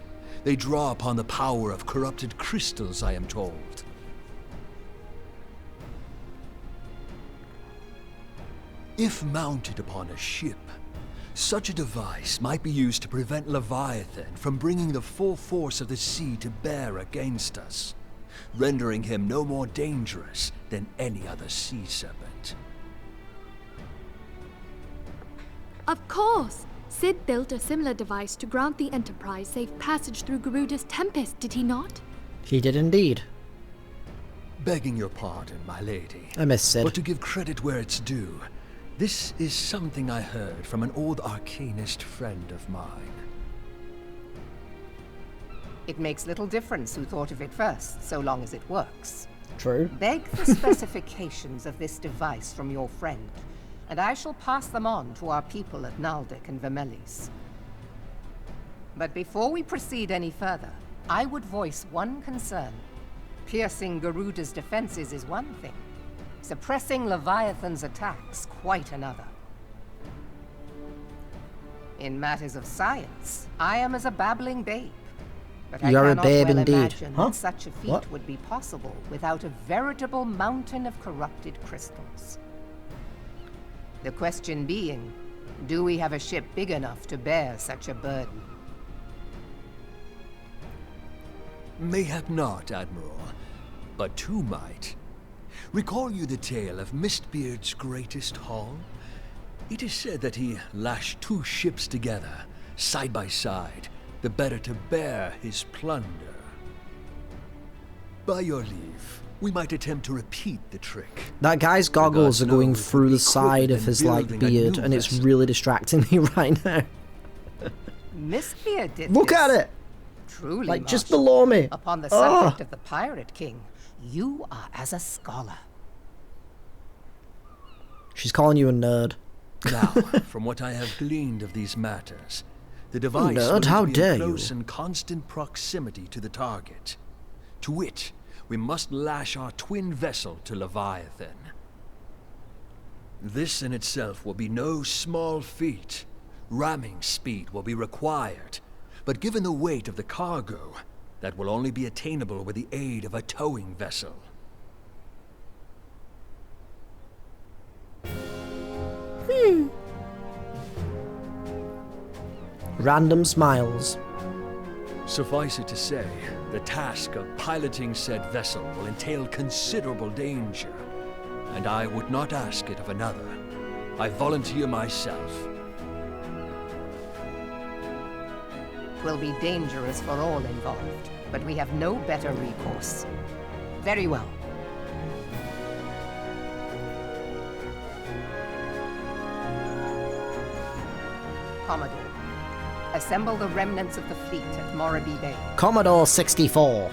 They draw upon the power of corrupted crystals, I am told. If mounted upon a ship, such a device might be used to prevent Leviathan from bringing the full force of the sea to bear against us, rendering him no more dangerous than any other sea serpent. Of course! Sid built a similar device to grant the Enterprise safe passage through Garuda's Tempest, did he not? He did indeed. Begging your pardon, my lady. I miss Sid. But to give credit where it's due, this is something I heard from an old arcanist friend of mine. It makes little difference who thought of it first, so long as it works. True. Beg the specifications of this device from your friend, and I shall pass them on to our people at Naldic and Vermelis. But before we proceed any further, I would voice one concern. Piercing Garuda's defenses is one thing. Suppressing Leviathan's attacks, quite another. In matters of science, I am as a babbling babe. But You're I a cannot babe well indeed. imagine Huh? that such a feat What? would be possible without a veritable mountain of corrupted crystals. The question being, do we have a ship big enough to bear such a burden? Mayhap not, Admiral, but two might. Recall you the tale of Mistbeard's greatest haul? It is said that he lashed two ships together, side by side, the better to bear his plunder. By your leave, we might attempt to repeat the trick. That guy's goggles are going through the side of his, like, beard, and it's really distracting me right now. Mistbeard did Look this. at it! Truly, Like, just Marshal, below me. upon the subject of the Pirate King, you are as a scholar. She's calling you a nerd. Now, from what I have gleaned of these matters, the device Nerd, will how be dare in you. close and constant proximity to the target. To wit, we must lash our twin vessel to Leviathan. This in itself will be no small feat. Ramming speed will be required, but given the weight of the cargo, that will only be attainable with the aid of a towing vessel. Random smiles. Suffice it to say, the task of piloting said vessel will entail considerable danger, and I would not ask it of another. I volunteer myself. Will be dangerous for all involved, but we have no better recourse. Very well. Commodore, assemble the remnants of the fleet at Morabee Bay. Commodore 64.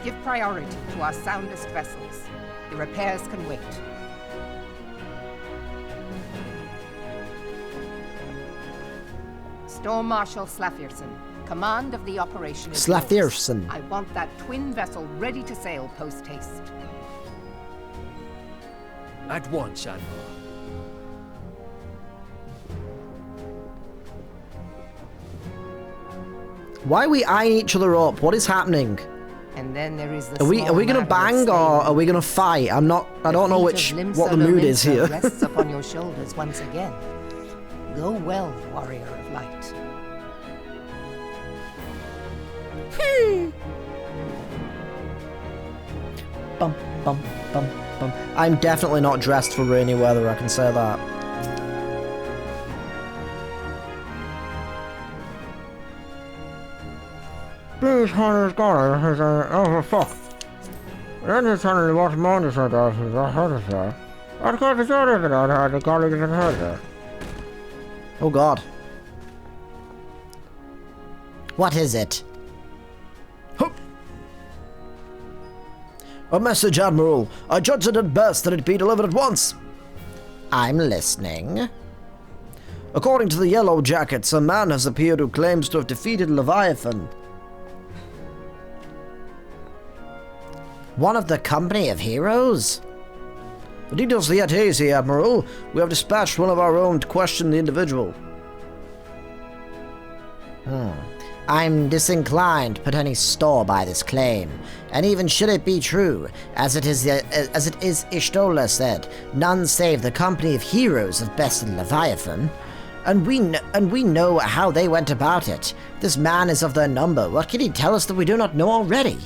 Give priority to our soundest vessels. The repairs can wait. Storm Marshal Slafirson, command of the operation is yours. Slafirson. I want that twin vessel ready to sail post-haste. At once, Admiral. Why are we eyeing each other up? What is happening? And then there is the Are we gonna bang or are we gonna fight? I don't know what the mood is here. Rests upon your shoulders once again. Go well, warrior of light. Bum, bum, bum, bum. I'm definitely not dressed for rainy weather, I can say that. Please, honey, scholar, has oh fuck. Then it's suddenly what money said I heard of her. I can't be sure that I had a colleague that heard her. Oh god. What is it? Hup. A message, Admiral. I judged it at best that it be delivered at once. I'm listening. According to the Yellow Jackets, a man has appeared who claims to have defeated Leviathan. One of the company of heroes? The details are yet hazy, Admiral. We have dispatched one of our own to question the individual. I'm disinclined to put any store by this claim, and even should it be true, as it is Ishtola said, none save the company of heroes have bested Leviathan, and we know how they went about it. This man is of their number. What can he tell us that we do not know already?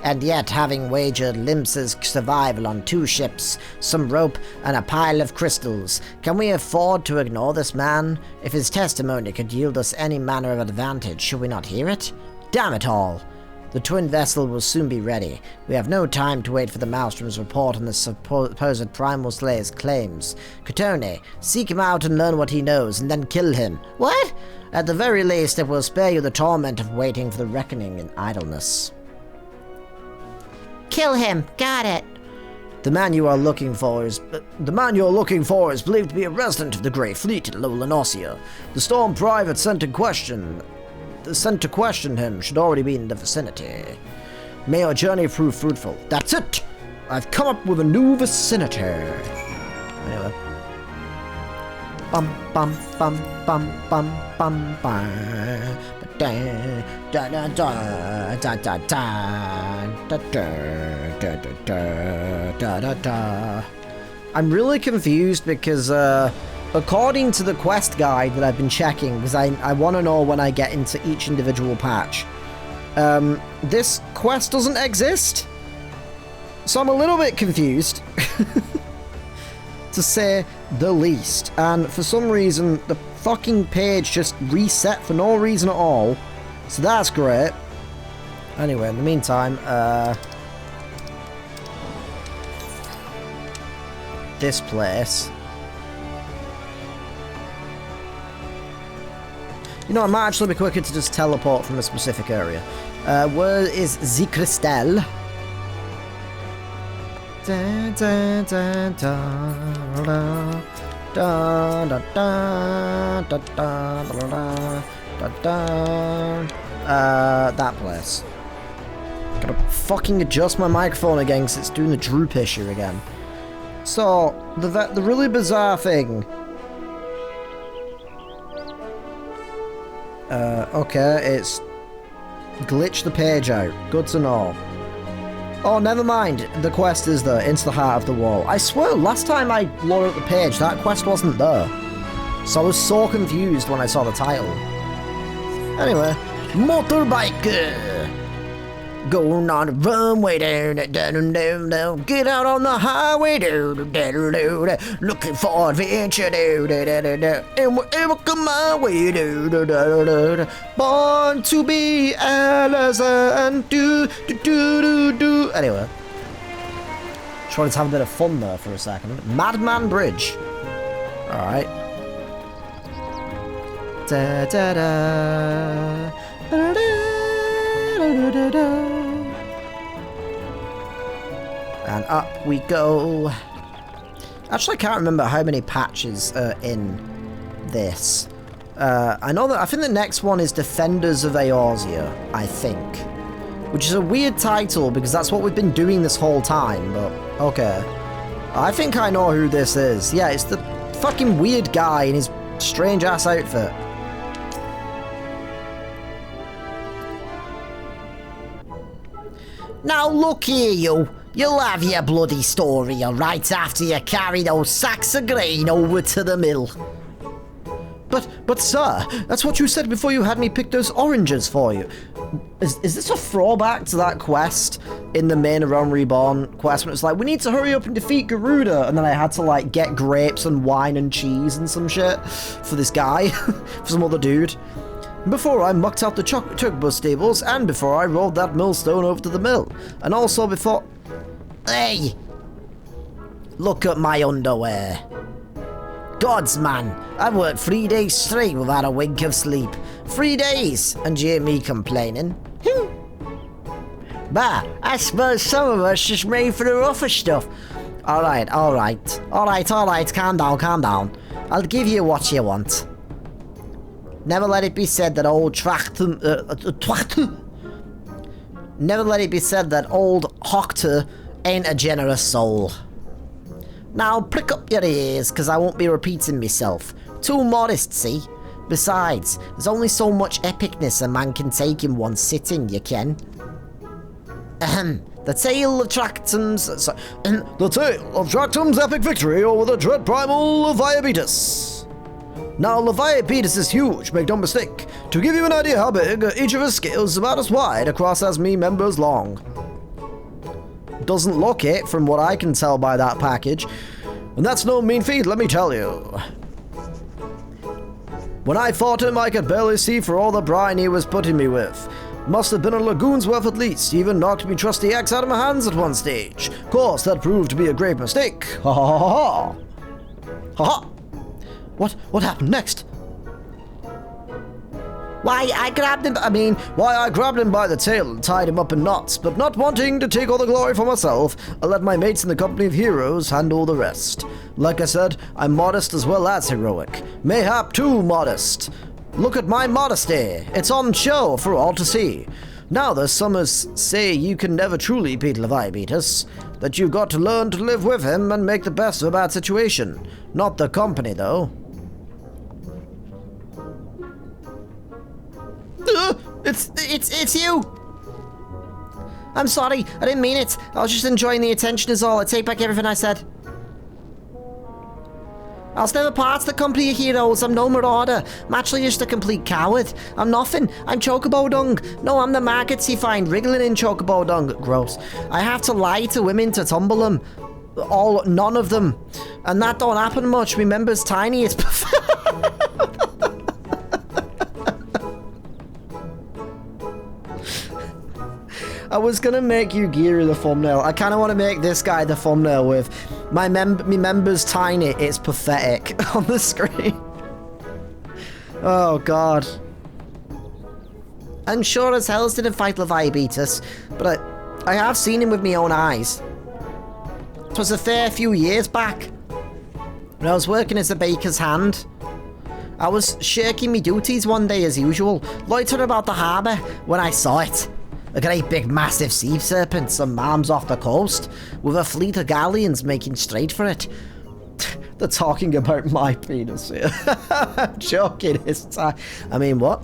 And yet, having wagered Limps's survival on 2 ships, some rope, and a pile of crystals, can we afford to ignore this man? If his testimony could yield us any manner of advantage, should we not hear it? Damn it all! The twin vessel will soon be ready. We have no time to wait for the Maelstrom's report on the supposed Primal Slayer's claims. Cotone, seek him out and learn what he knows, and then kill him. What? At the very least, it will spare you the torment of waiting for the reckoning in idleness. Kill him. Got it. The man you're looking for is believed to be a resident of the Grey Fleet in Low Lenosia. The Storm private sent to question him should already be in the vicinity. May our journey prove fruitful. That's it. I've come up with a new vicinity. Anyway. bum bum bum bum bum bum bum. Da da da da da da da da da da da. I'm really confused because according to the quest guide that I've been checking, because I want to know when I get into each individual patch, this quest doesn't exist. So I'm a little bit confused, to say the least. And for some reason, the fucking page just reset for no reason at all. So that's great. Anyway, in the meantime, this place. You know, it might actually be quicker to just teleport from a specific area. Where is the crystal? Da, da, da, da, da, da, da, da, da, da, that place. Gotta fucking adjust my microphone again because it's doing the droop issue again. So, the really bizarre thing. Okay, it's glitched the page out. Good to know. Oh, never mind. The quest is there. Into the heart of the wall. I swear, last time I loaded up the page, that quest wasn't there. So I was so confused when I saw the title. Anyway, motorbike. Going on the runway, down, down, down, down. Get out on the highway, down, down, down, looking for adventure, down, down, down, down. And wherever come my way, down, down, down, down. Born to be Alison, do, do, do, do, do. Anyway, just wanted to have a bit of fun there for a second. Madman Bridge. All right. Da da da. Da, da, da, da. And up we go. Actually, I can't remember how many patches are in this. I know that I think the next one is Defenders of Eorzea, I think. Which is a weird title because that's what we've been doing this whole time, but okay. I think I know who this is. Yeah, it's the fucking weird guy in his strange ass outfit. Now look here, you. You'll have your bloody story, alright, after you carry those sacks of grain over to the mill. But sir, that's what you said before you had me pick those oranges for you. Is this a throwback to that quest in the main A Realm Reborn quest when it's like, we need to hurry up and defeat Garuda, and then I had to like get grapes and wine and cheese and some shit for this guy, for some other dude. Before I mucked out the turbo stables, and before I rolled that millstone over to the mill, and also before... Hey! Look at my underwear. Gods, man, I've worked 3 days straight without a wink of sleep. 3 days, and you hear me complaining? Bah, I suppose some of us just made for the rougher stuff. Alright, calm down. I'll give you what you want. Never let it be said that old Never let it be said that old Hoctor ain't a generous soul. Now prick up your ears, cause I won't be repeating myself. Too modest, see? Besides, there's only so much epicness a man can take in one sitting, you ken. Ahem. The tale of Tractum's... the tale of Tractum's epic victory over the dread primal Leviabetus. Now, Leviabetus is huge, make no mistake. To give you an idea how big, each of his scales is about as wide across as me members long. Doesn't look it, from what I can tell by that package. And that's no mean feat, let me tell you. When I fought him, I could barely see for all the brine he was putting me with. Must have been a lagoon's worth at least. He even knocked me trusty axe out of my hands at one stage. Of course, that proved to be a great mistake. Ha ha ha ha. Ha ha. What happened next? Why, I grabbed him by the tail and tied him up in knots, but not wanting to take all the glory for myself, I let my mates in the company of heroes handle the rest. Like I said, I'm modest as well as heroic. Mayhap too modest. Look at my modesty. It's on show for all to see. Now there's some who say you can never truly beat Leviabetus, that you've got to learn to live with him and make the best of a bad situation. Not the company, though. It's you! I'm sorry, I didn't mean it. I was just enjoying the attention is all. I take back everything I said. I was never part of the company of heroes. I'm no marauder. I'm actually just a complete coward. I'm nothing. I'm chocobo dung. No, I'm the maggots you find wriggling in chocobo dung. Gross. I have to lie to women to tumble them. None of them. And that don't happen much. Remember's tiny. It's I was gonna make you Geary the thumbnail. I kind of want to make this guy the thumbnail with me member's tiny. It's pathetic on the screen. Oh god. I'm sure as hell didn't fight Leviathan, but I have seen him with my own eyes. It was a fair few years back when I was working as a baker's hand. I was shirking me duties one day as usual, loitering about the harbour when I saw it. A great big massive sea serpent some arms off the coast, with a fleet of galleons making straight for it. They're talking about my penis here. I'm joking, it's time. I mean, what?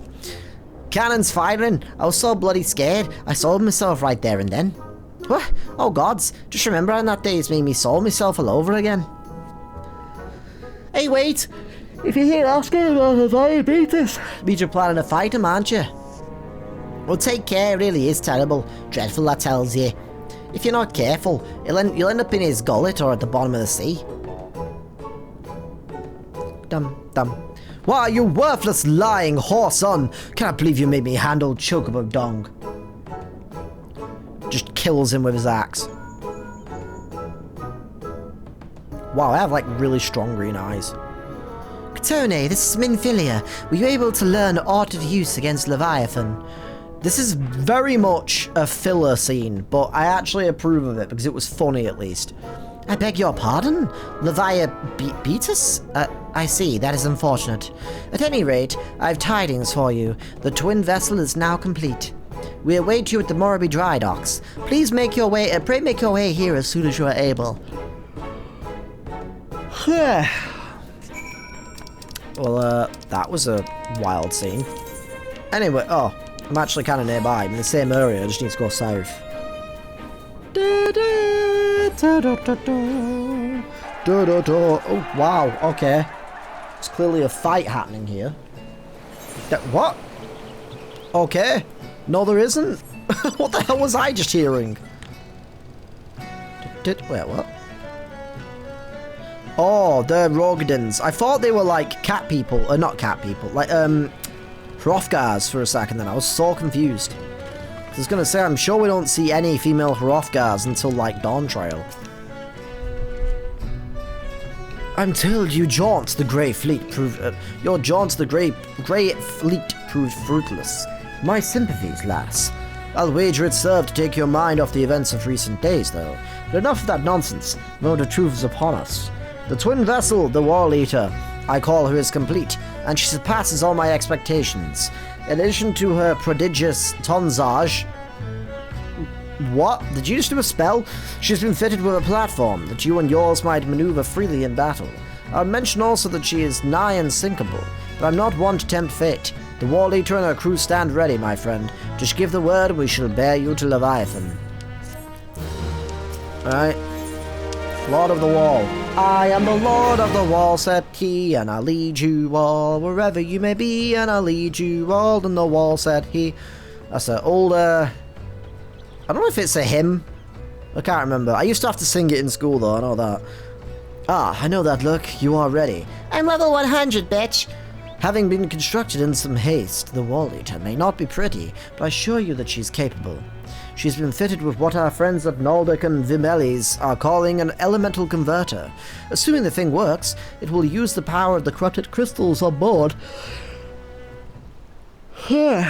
Cannons firing. I was so bloody scared, I sold myself right there and then. What? Oh gods, just remembering that day has made me sold myself all over again. Hey wait, if you hear asking about if I beat this, means you're planning to fight him, aren't you? Well, take care, it really is terrible. Dreadful, that tells you. If you're not careful, you'll end up in his gullet or at the bottom of the sea. Dum. Why, you worthless, lying whoreson! Can't believe you made me handle chocobo dung. Just kills him with his axe. Wow, I have like really strong green eyes. Katone, this is Minfilia. Were you able to learn aught of use against Leviathan? This is very much a filler scene, but I actually approve of it because it was funny at least. I beg your pardon? Beatus? I see, that is unfortunate. At any rate, I have tidings for you. The twin vessel is now complete. We await you at the Morrowby dry docks. Please make your way, pray make your way here as soon as you are able. Well, that was a wild scene. Anyway, I'm actually kind of nearby. I'm in the same area, I just need to go south. Oh, wow, okay. There's clearly a fight happening here. What? Okay. No, there isn't. What the hell was I just hearing? Wait, what? Oh, they're Rogadins. I thought they were like cat people. Not cat people. Like, Hrothgars for a second then. I was so confused. I was gonna say, I'm sure we don't see any female Hrothgars until like Dawn Trail. I'm told you jaunt the Grey Fleet proved... your jaunt the Grey Fleet proved fruitless. My sympathies, lass. I'll wager it served to take your mind off the events of recent days, though. But enough of that nonsense. No, the truth is upon us. The twin vessel, the Wall Eater, I call her, is complete, and she surpasses all my expectations. In addition to her prodigious tonnage... What? Did you just do a spell? She's been fitted with a platform that you and yours might maneuver freely in battle. I'll mention also that she is nigh unsinkable, but I'm not one to tempt fate. The Wall Eater and her crew stand ready, my friend. Just give the word and we shall bear you to Leviathan. Alright. Lord of the Wall. I am the Lord of the Wall, said he, and I'll lead you all wherever you may be, and I'll lead you all in the wall, said he. That's an older... I don't know if it's a hymn. I can't remember. I used to have to sing it in school, though. I know that. Ah, I know that look. You are ready. I'm level 100, bitch. Having been constructed in some haste, the Wall Eater may not be pretty, but I assure you that she's capable. She's been fitted with what our friends at Naldic and Vimelis are calling an elemental converter. Assuming the thing works, it will use the power of the corrupted crystals on board to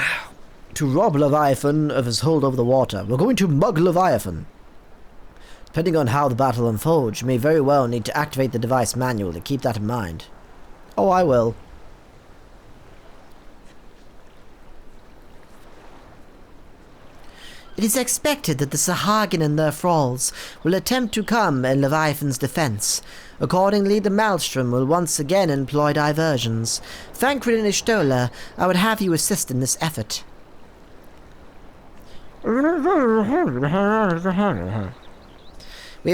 rob Leviathan of his hold over the water. We're going to mug Leviathan. Depending on how the battle unfolds, you may very well need to activate the device manually. Keep that in mind. Oh, I will. It is expected that the Sahagin and their thralls will attempt to come in Leviathan's defense. Accordingly, the Maelstrom will once again employ diversions. Thancred and Ishtola, I would have you assist in this effort. We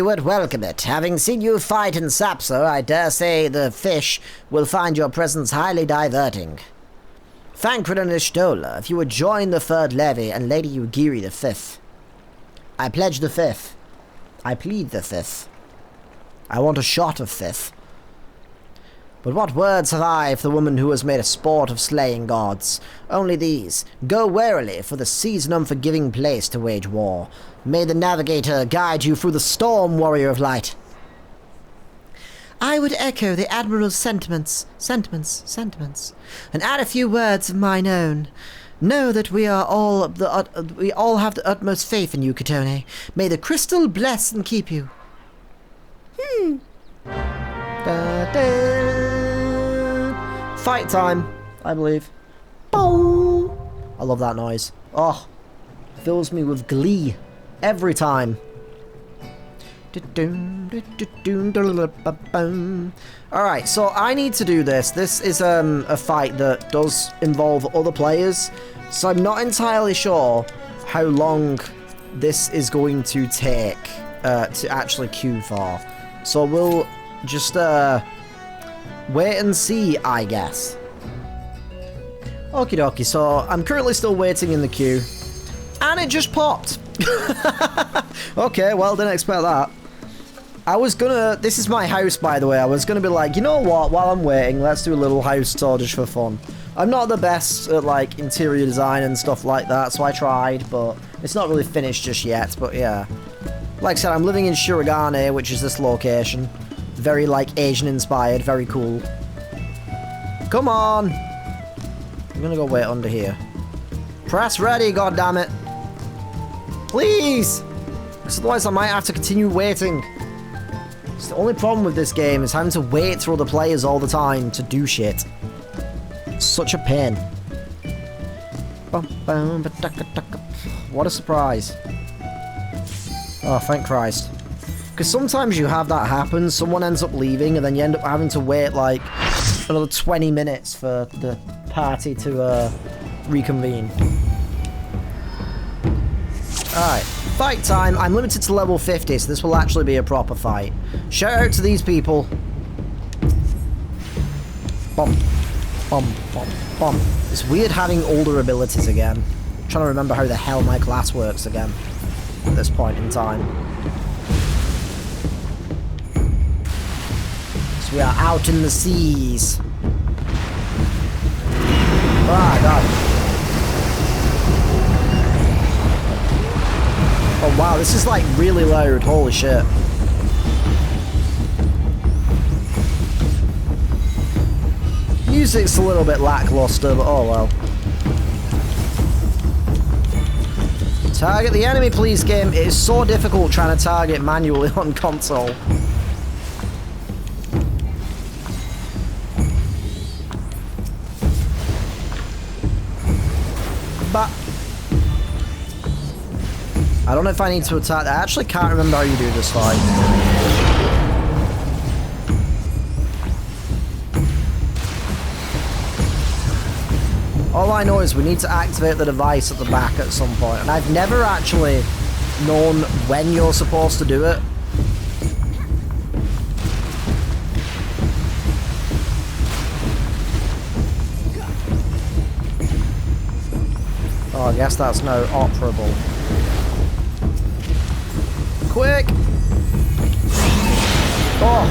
would welcome it. Having seen you fight in Sapso, I dare say the fish will find your presence highly diverting. Thancred and Ishtola, if you would join the Third Levy and Lady Ugiri the Fifth. I pledge the Fifth. I plead the Fifth. I want a shot of Fifth. But what words have I for the woman who has made a sport of slaying gods? Only these. Go warily, for the sea's an unforgiving place to wage war. May the navigator guide you through the storm, warrior of light. I would echo the Admiral's sentiments, and add a few words of mine own. Know that we all have the utmost faith in you, Katone. May the crystal bless and keep you. Fight time, I believe. Boom! I love that noise. Oh, fills me with glee every time. Alright, so I need to do this. This is a fight that does involve other players, so I'm not entirely sure how long this is going to take to actually queue for. So we'll just wait and see, I guess. Okie dokie, so I'm currently still waiting in the queue, and it just popped. Okay, well, didn't expect that. I was gonna... This is my house, by the way. I was gonna be like, you know what? While I'm waiting, let's do a little house tour just for fun. I'm not the best at, like, interior design and stuff like that, so I tried, but it's not really finished just yet, but yeah. Like I said, I'm living in Shirogane, which is this location. Very, like, Asian-inspired. Very cool. Come on! I'm gonna go wait under here. Press ready, goddammit! Please! Because otherwise I might have to continue waiting. It's the only problem with this game is having to wait for other players all the time to do shit. It's such a pain. What a surprise. Oh, thank Christ. Because sometimes you have that happen, someone ends up leaving, and then you end up having to wait like another 20 minutes for the party to reconvene. Alright, fight time. I'm limited to level 50, so this will actually be a proper fight. Shout out to these people. Bum, bum, bum, bum. It's weird having older abilities again. I'm trying to remember how the hell my class works again at this point in time. So we are out in the seas. Ah, God. Oh wow, this is like really loud, holy shit. Music's a little bit lackluster, but oh well. Target the enemy, please, game. It is so difficult trying to target manually on console. But I don't know if I need to attack. I actually can't remember how you do this fight. All I know is we need to activate the device at the back at some point, and I've never actually known when you're supposed to do it. Oh, I guess that's now operable. Quick! Oh!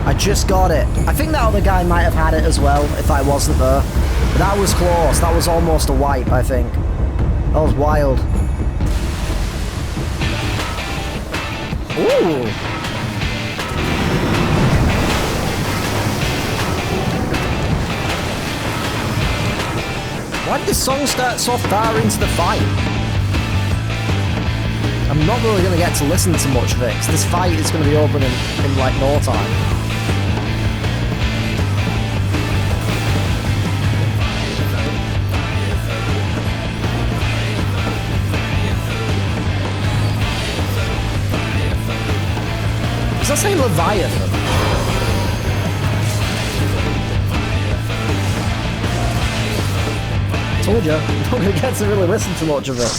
I just got it. I think that other guy might have had it as well, if I wasn't there. But that was close. That was almost a wipe, I think. That was wild. Ooh! Why did this song start so far into the fight? I'm not really going to get to listen to much of it, because this fight is going to be over in like no time. Does that say Leviathan? Told ya, I'm not going to get to really listen to much of it.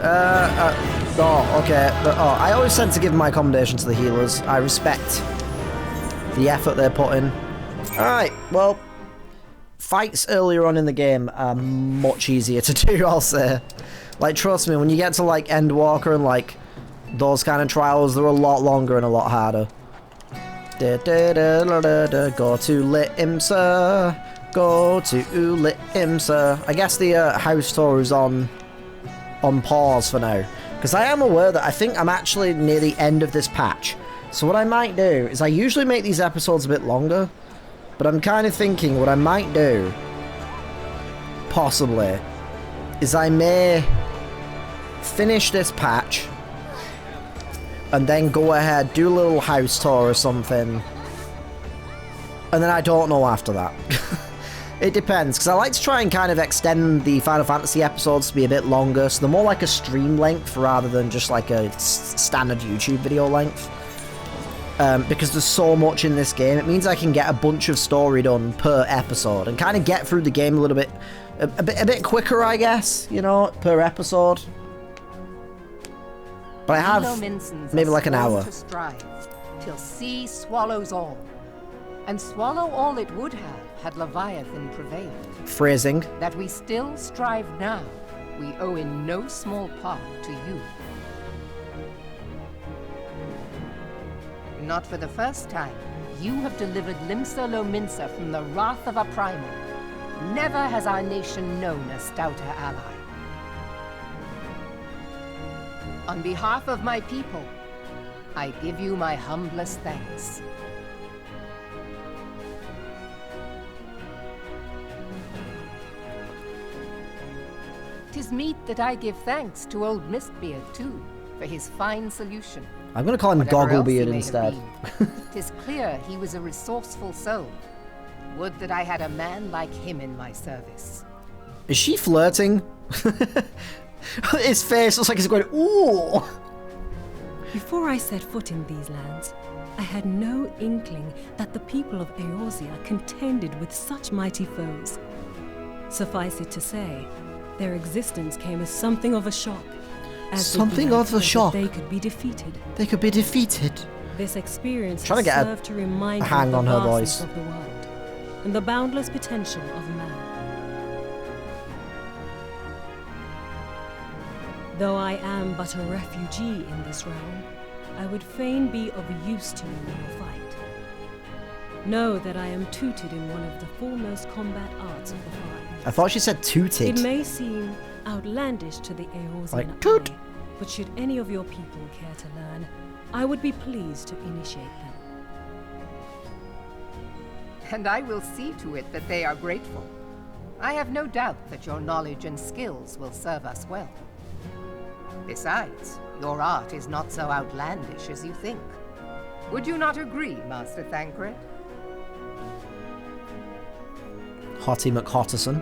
Oh, okay. Oh, I always tend to give my accommodation to the healers. I respect the effort they're putting. Alright, well, fights earlier on in the game are much easier to do, I'll say. Like, trust me, when you get to, like, Endwalker and, like, those kind of trials, they're a lot longer and a lot harder. Go to Limsa. Go to Limsa. I guess the house tour is on pause for now. Because I am aware that I think I'm actually near the end of this patch. So what I might do is I usually make these episodes a bit longer. But I'm kind of thinking what I might do, possibly, is I may finish this patch and then go ahead, do a little house tour or something. And then I don't know after that. It depends, because I like to try and kind of extend the Final Fantasy episodes to be a bit longer, so they're more like a stream length rather than just like a standard YouTube video length. Because there's so much in this game, it means I can get a bunch of story done per episode and kind of get through the game a little bit, a bit quicker, I guess, you know, per episode. But I have maybe like an hour. To strive, till sea swallows all, and swallow all it would have had Leviathan prevailed. Phrasing. That we still strive now, we owe in no small part to you. Not for the first time, you have delivered Limsa Lominsa from the wrath of a primal. Never has our nation known a stouter ally. On behalf of my people, I give you my humblest thanks. 'Tis meet that I give thanks to old Mistbeard, too, for his fine solution. I'm gonna call him Gogglebeard instead. 'Tis clear he was a resourceful soul. Would that I had a man like him in my service. Is she flirting? His face looks like he's going, ooh! Before I set foot in these lands, I had no inkling that the people of Eorzea contended with such mighty foes. Suffice it to say, their existence came as something of a shock. Something of a shock. They could be defeated. They could be defeated. This experience trying to get served to remind a hang me of on the her vastness voice of the world and the boundless potential of man. Though I am but a refugee in this realm, I would fain be of use to you in your fight. Know that I am tutored in one of the foremost combat arts of the Far East. I thought she said tooted. It may seem outlandish to the Eorzean like toot. eye, but should any of your people care to learn, I would be pleased to initiate them. And I will see to it that they are grateful. I have no doubt that your knowledge and skills will serve us well. Besides, your art is not so outlandish as you think. Would you not agree, Master Thancred? Hottie McHotterson.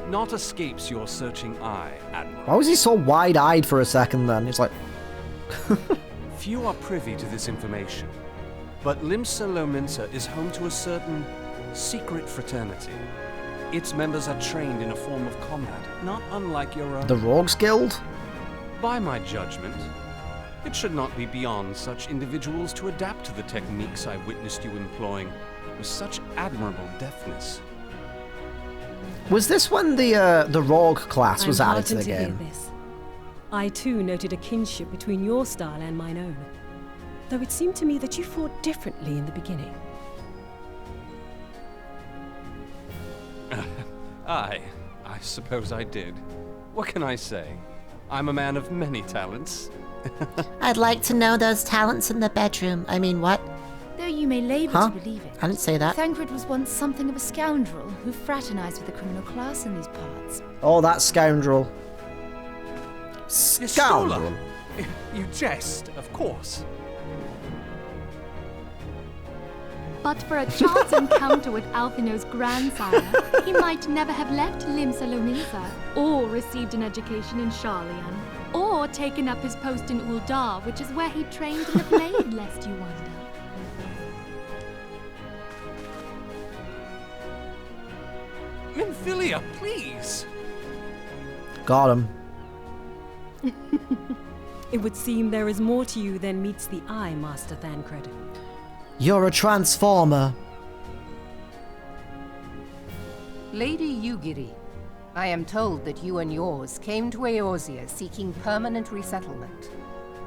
Naught escapes your searching eye, Admiral. Why was he so wide-eyed for a second then? He's like... Few are privy to this information, but Limsa Lominsa is home to a certain secret fraternity. Its members are trained in a form of combat, not unlike your own. The Rogues Guild? By my judgment, it should not be beyond such individuals to adapt to the techniques I witnessed you employing with such admirable deftness. Was this when the Rogue class was added to the heartened game? hear this. I too noted a kinship between your style and mine own, though it seemed to me that you fought differently in the beginning. I suppose I did. What can I say? I'm a man of many talents. I'd like to know those talents in the bedroom. I mean, what? Though you may labour Huh? to believe it, I didn't say that. Thancred was once something of a scoundrel who fraternized with the criminal class in these parts. Oh, that scoundrel. Miss Scoundrel. Stola, you jest, of course. But for a chance encounter with Alphino's grandsire, he might never have left Limsa Lominsa, or received an education in Sharlayan, or taken up his post in Uldar, which is where he trained in the blade, lest you wonder. Minfilia, please! Got him. It would seem there is more to you than meets the eye, Master Thancred. You're a transformer. Lady Yugiri, I am told that you and yours came to Eorzea seeking permanent resettlement,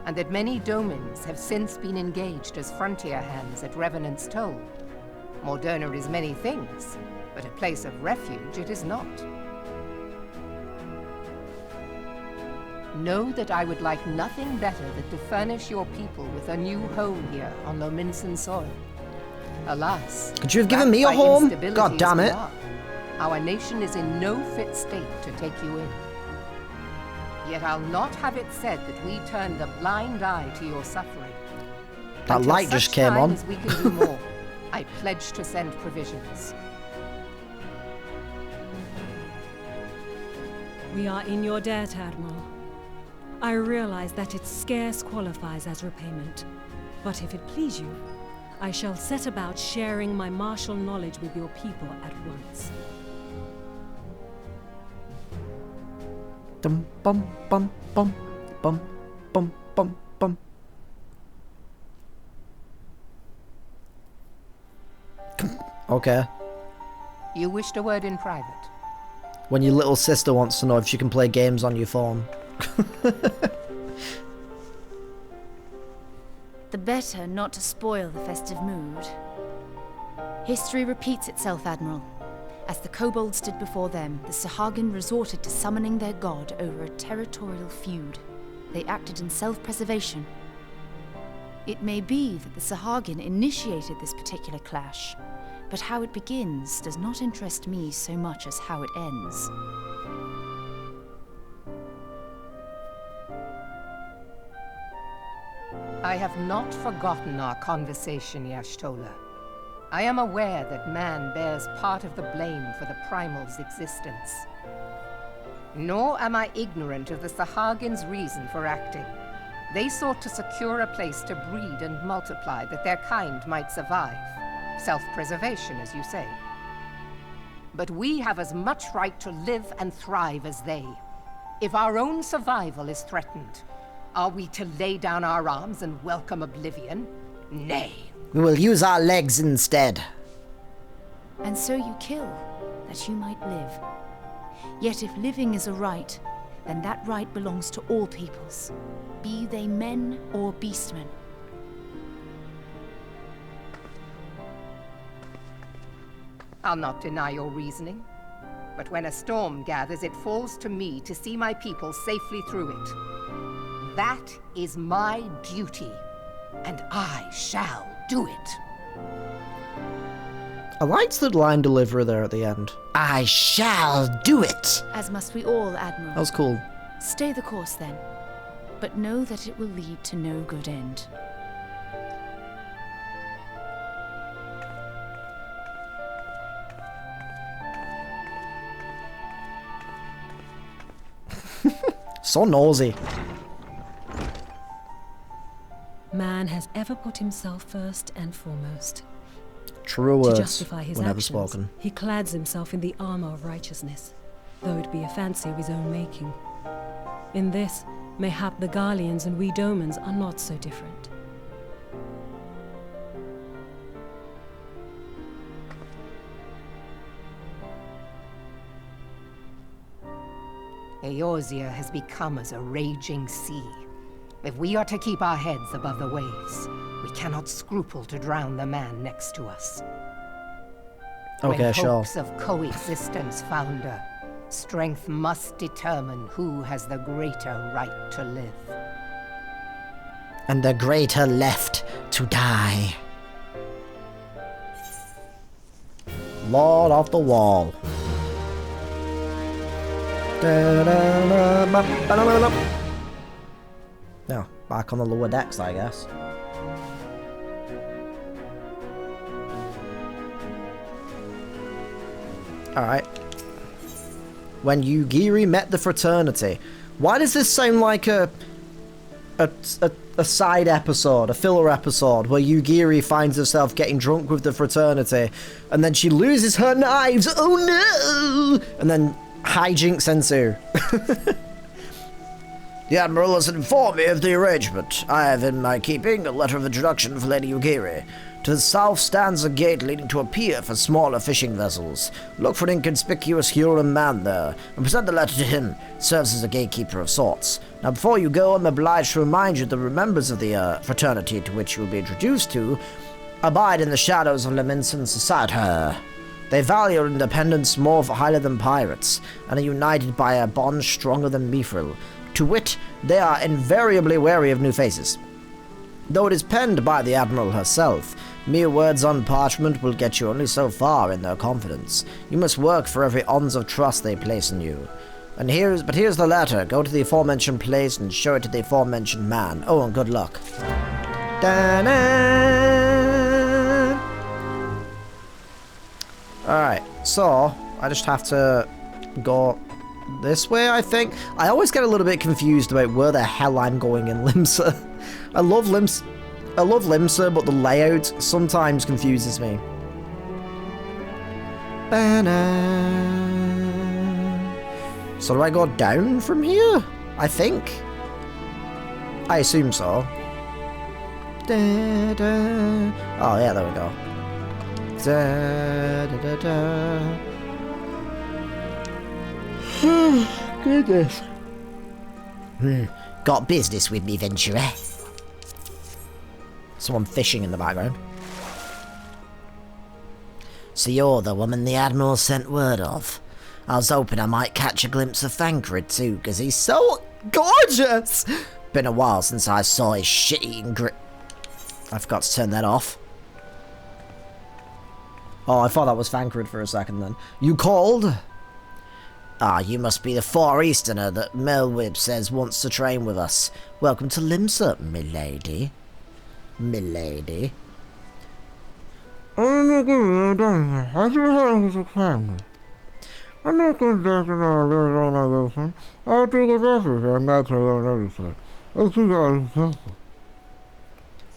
and that many domins have since been engaged as frontier hands at Revenant's Toll. Moderna is many things, but a place of refuge it is not. Know that I would like nothing better than to furnish your people with a new home here on Lominsan soil. Alas, could you have given me a home? God damn it. Our nation is in no fit state to take you in. Yet I'll not have it said that we turned a blind eye to your suffering. That Until light just such came time on. as we can do more, I pledge to send provisions. We are in your debt, Admiral. I realize that it scarce qualifies as repayment, but if it please you, I shall set about sharing my martial knowledge with your people at once. Dum bum bum bum bum bum bum bum. Okay. You wished a word in private. When your little sister wants to know if she can play games on your phone. The better not to spoil the festive mood. History repeats itself, Admiral. As the kobolds stood before them, the Sahagin resorted to summoning their god over a territorial feud. They acted in self-preservation. It may be that the Sahagin initiated this particular clash, but how it begins does not interest me so much as how it ends. I have not forgotten our conversation, Y'ashtola. I am aware that man bears part of the blame for the Primal's existence. Nor am I ignorant of the Sahagin's reason for acting. They sought to secure a place to breed and multiply that their kind might survive. Self-preservation, as you say. But we have as much right to live and thrive as they. If our own survival is threatened, are we to lay down our arms and welcome oblivion? Nay. We will use our legs instead. And so you kill, that you might live. Yet if living is a right, then that right belongs to all peoples, be they men or beastmen. I'll not deny your reasoning. But when a storm gathers, it falls to me to see my people safely through it. That is my duty, and I shall do it. I liked the line delivery there at the end. I shall do it. As must we all, Admiral. That was cool. Stay the course then, but know that it will lead to no good end. So nosy. Man has ever put himself first and foremost. True words To justify his were never actions, spoken. he clads himself in the armor of righteousness, though it be a fancy of his own making. In this, mayhap the Garleans and we Domans are not so different. Eorzea has become as a raging sea. If we are to keep our heads above the waves, we cannot scruple to drown the man next to us. Okay, when sure. hopes of coexistence founder, strength must determine who has the greater right to live. And the greater left to die. Lord of the Wall. Now, back on the lower decks, I guess. Alright. When Yugiri met the fraternity. Why does this sound like a side episode, a filler episode, where Yugiri finds herself getting drunk with the fraternity, and then she loses her knives, oh no! And then hijinks ensue. The Admiral has informed me of the arrangement. I have in my keeping a letter of introduction for Lady Yugiri. To the south stands a gate leading to a pier for smaller fishing vessels. Look for an inconspicuous Huron man there, and present the letter to him. It serves as a gatekeeper of sorts. Now before you go, I'm obliged to remind you that the members of the fraternity to which you will be introduced to abide in the shadows of Leminson society. They value independence more highly than pirates, and are united by a bond stronger than mithril. To wit, they are invariably wary of new faces. Though it is penned by the Admiral herself, mere words on parchment will get you only so far in their confidence. You must work for every ounce of trust they place in you. Here's the letter. Go to the aforementioned place and show it to the aforementioned man. Oh, and good luck. Da-na! Alright, so I just have to go this way, I think. I always get a little bit confused about where the hell I'm going in Limsa. I love Limsa, but the layout sometimes confuses me. So do I go down from here? I think. I assume so. Oh yeah, there we go. Goodness. Got business with me, Venturer. Someone fishing in the background. So you're the woman the Admiral sent word of. I was hoping I might catch a glimpse of Thancred too, because he's so gorgeous! Been a while since I saw his shit-eating grit. I forgot to turn that off. Oh, I thought that was Thancred for a second then. You called? Ah, you must be the Far Easterner that Melwib says wants to train with us. Welcome to Limsa, milady. Milady.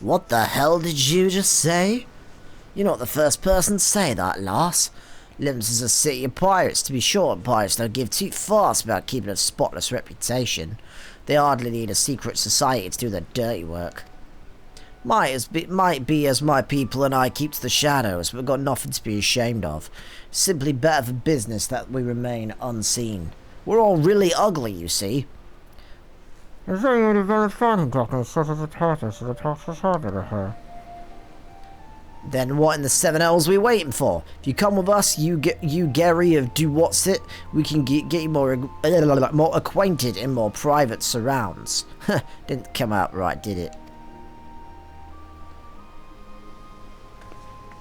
What the hell did you just say? You're not the first person to say that, lass. Lims is a city of pirates, to be sure, and pirates don't give two farts about keeping a spotless reputation. They hardly need a secret society to do their dirty work. Might be as my people and I keep to the shadows, but we've got nothing to be ashamed of. It's simply better for business that we remain unseen. We're all really ugly, you see. Then what in the seven hells are we waiting for? If you come with us, you Gary of Do What's It, we can get you more acquainted in more private surrounds. Didn't come out right, did it? What?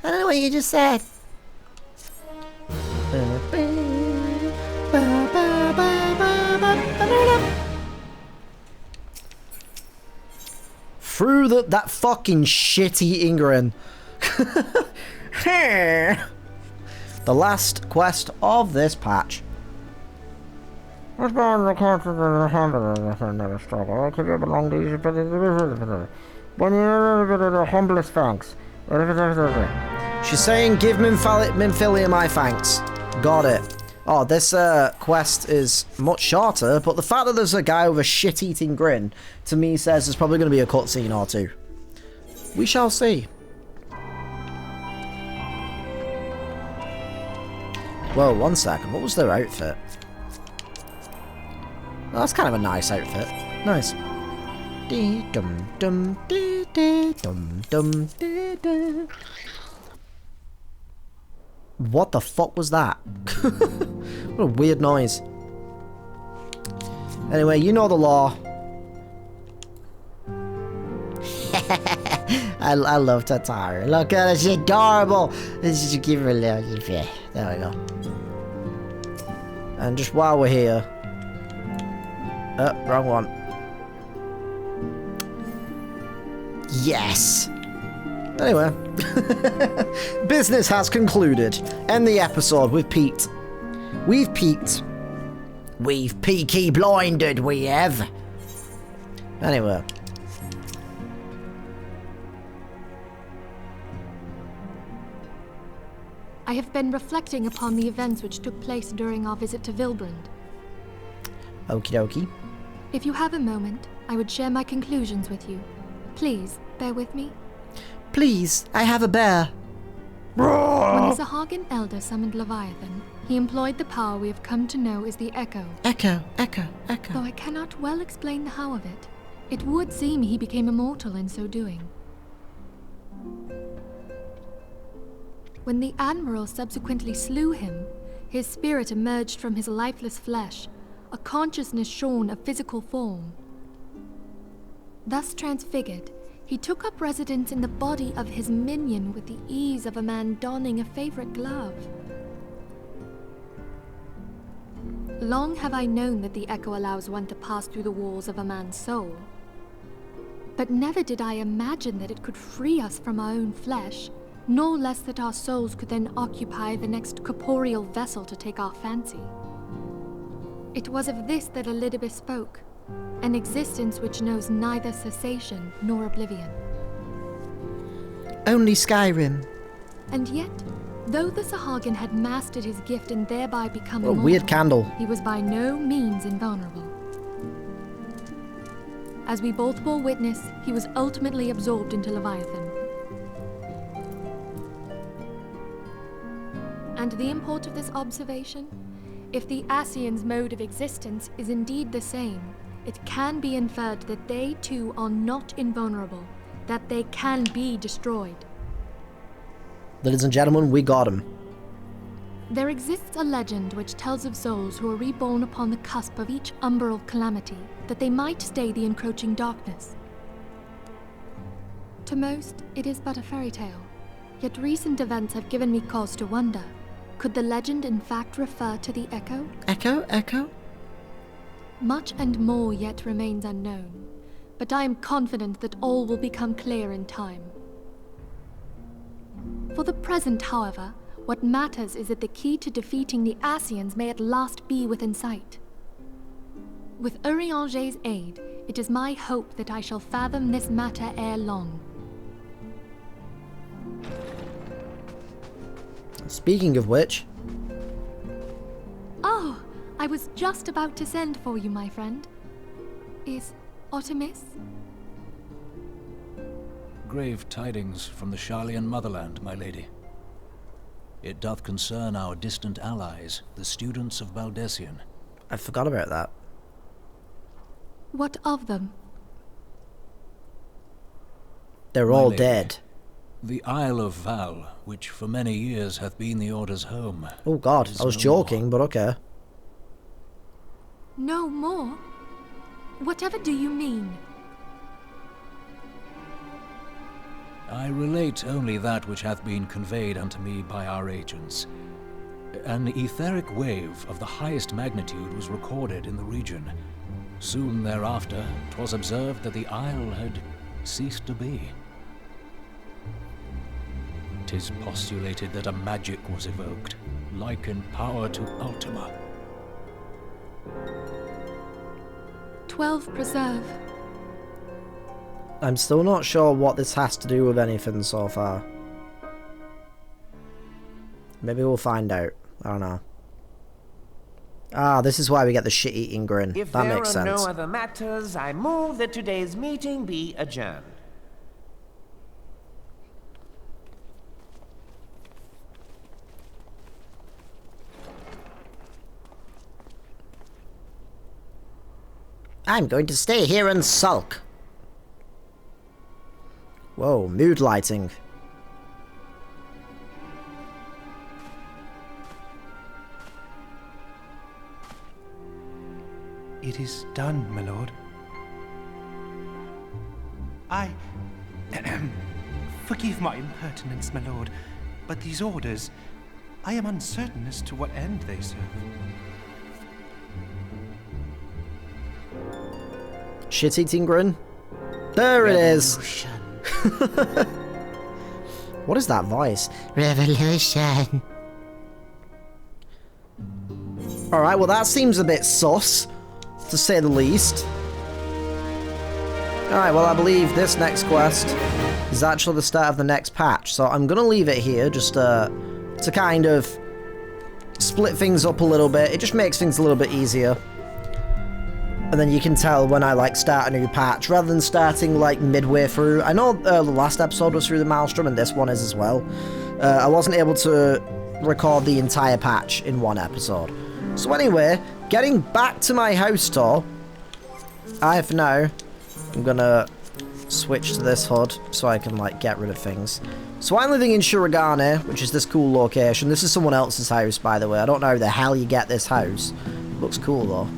I don't know what you just said. Through that fucking shitty Ingrid. The last quest of this patch. The humblest thanks. She's saying, give Minfilia my thanks. Got it. Oh, this quest is much shorter, but the fact that there's a guy with a shit-eating grin, to me says there's probably going to be a cutscene or two. We shall see. Whoa, 1 second. What was their outfit? Oh, that's kind of a nice outfit. Nice. What the fuck was that? What a weird noise. Anyway, you know the law. I love Tatara. Look at her, she's adorable. Let's just give her a little bit. There we go. And just while we're here. Wrong one. Yes! Anyway, business has concluded. End the episode. We've peaked. We've peaked. We've peaky blinded, we have. Anyway. I have been reflecting upon the events which took place during our visit to Vilbrand. Okie dokie. If you have a moment, I would share my conclusions with you. Please, bear with me. Please, I have a bear. When the Sahagin Elder summoned Leviathan, he employed the power we have come to know as the Echo. Echo. Though I cannot well explain the how of it, it would seem he became immortal in so doing. When the Admiral subsequently slew him, his spirit emerged from his lifeless flesh, a consciousness shorn of physical form. Thus transfigured, he took up residence in the body of his minion with the ease of a man donning a favorite glove. Long have I known that the Echo allows one to pass through the walls of a man's soul. But never did I imagine that it could free us from our own flesh, nor less that our souls could then occupy the next corporeal vessel to take our fancy. It was of this that Elidibus spoke, an existence which knows neither cessation nor oblivion. Only Skyrim. And yet, though the Sahagin had mastered his gift and thereby become Oh, immortal, weird candle. he was by no means invulnerable. As we both bore witness, he was ultimately absorbed into Leviathan. And the import of this observation? If the Ascians' mode of existence is indeed the same, it can be inferred that they too are not invulnerable, that they can be destroyed. Ladies and gentlemen, we got him. There exists a legend which tells of souls who are reborn upon the cusp of each umbral calamity, that they might stay the encroaching darkness. To most, it is but a fairy tale, yet recent events have given me cause to wonder. Could the legend in fact refer to the Echo? Echo? Much and more yet remains unknown, but I am confident that all will become clear in time. For the present, however, what matters is that the key to defeating the Ascians may at last be within sight. With Urianger's aid, it is my hope that I shall fathom this matter ere long. Speaking of which... Oh, I was just about to send for you, my friend. Is Artemis? Grave tidings from the Sharlayan motherland, my lady. It doth concern our distant allies, the students of Baldessian. I forgot about that. What of them? They're all dead. The Isle of Val, which for many years hath been the Order's home. Oh god, I was joking, but okay. No more? Whatever do you mean? I relate only that which hath been conveyed unto me by our agents. An etheric wave of the highest magnitude was recorded in the region. Soon thereafter, 'twas observed that the isle had ceased to be. 'Tis postulated that a magic was evoked, like in power to Ultima. 12 Preserve. I'm still not sure what this has to do with anything so far. Maybe we'll find out. I don't know. Ah, this is why we get the shit-eating grin. If that there makes are sense. no other matters, I move that today's meeting be adjourned. I'm going to stay here and sulk. Whoa, mood lighting. It is done, my lord. Forgive my impertinence, my lord, but these orders, I am uncertain as to what end they serve. Shit-eating grin? There it is! What is that voice? Revolution. Alright, well that seems a bit sus, to say the least. Alright, well I believe this next quest is actually the start of the next patch, so I'm gonna leave it here just to kind of split things up a little bit. It just makes things a little bit easier. And then you can tell when I like start a new patch, rather than starting like midway through. I know the last episode was through the Maelstrom, and this one is as well. I wasn't able to record the entire patch in one episode. So anyway, getting back to my house tour, I'm gonna switch to this HUD so I can like get rid of things. So I'm living in Shirogane, which is this cool location. This is someone else's house, by the way. I don't know how the hell you get this house. It looks cool though.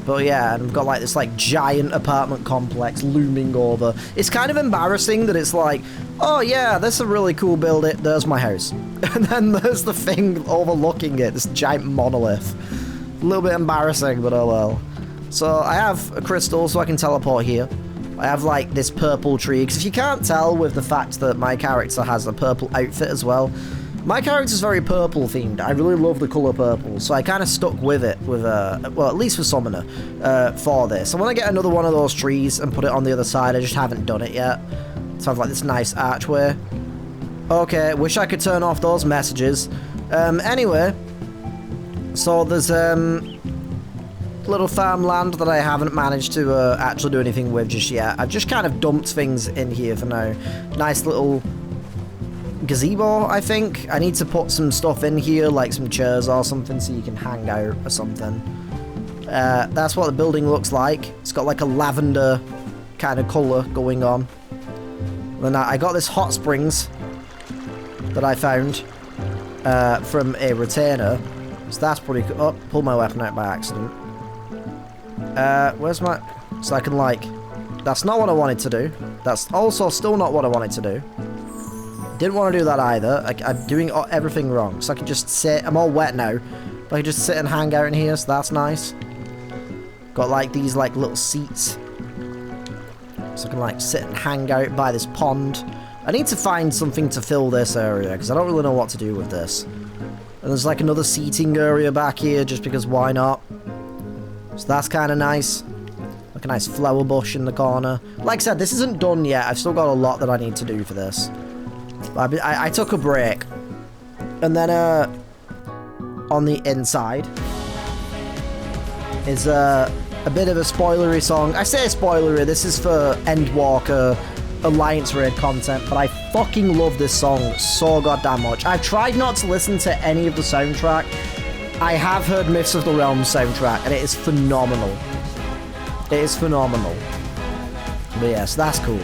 But yeah, and I've got like this like giant apartment complex looming over. It's kind of embarrassing that it's like, oh yeah, this is a really cool building. There's my house. And then there's the thing overlooking it, this giant monolith. A little bit embarrassing, but oh well. So I have a crystal so I can teleport here. I have like this purple tree, because if you can't tell with the fact that my character has a purple outfit as well, my character's very purple themed. I really love the colour purple, so I kind of stuck with it, with well, at least for Summoner, for this. I want to get another one of those trees and put it on the other side. I just haven't done it yet. So I have like this nice archway. Okay, wish I could turn off those messages. Anyway, so there's little farmland that I haven't managed to actually do anything with just yet. I've just kind of dumped things in here for now. Nice little gazebo, I think. I need to put some stuff in here, like some chairs or something, so you can hang out or something. That's what the building looks like. It's got like a lavender kind of colour going on. Then I got this hot springs that I found from a retainer. So that's pretty cool. Oh, pulled my weapon out by accident. Where's my... So I can like... That's not what I wanted to do. That's also still not what I wanted to do. Didn't want to do that either. I'm doing everything wrong. So I can just sit... I'm all wet now. But I can just sit and hang out in here, so that's nice. Got like these like little seats. So I can like sit and hang out by this pond. I need to find something to fill this area, because I don't really know what to do with this. And there's like another seating area back here, just because why not? So that's kind of nice. Like a nice flower bush in the corner. Like I said, this isn't done yet. I've still got a lot that I need to do for this. I took a break. And then on the inside is a bit of a spoilery song. I say spoilery, this is for Endwalker Alliance Raid content, but I fucking love this song so goddamn much. I've tried not to listen to any of the soundtrack. I have heard Myths of the Realm soundtrack, and it is phenomenal. It is phenomenal. But yes, that's cool.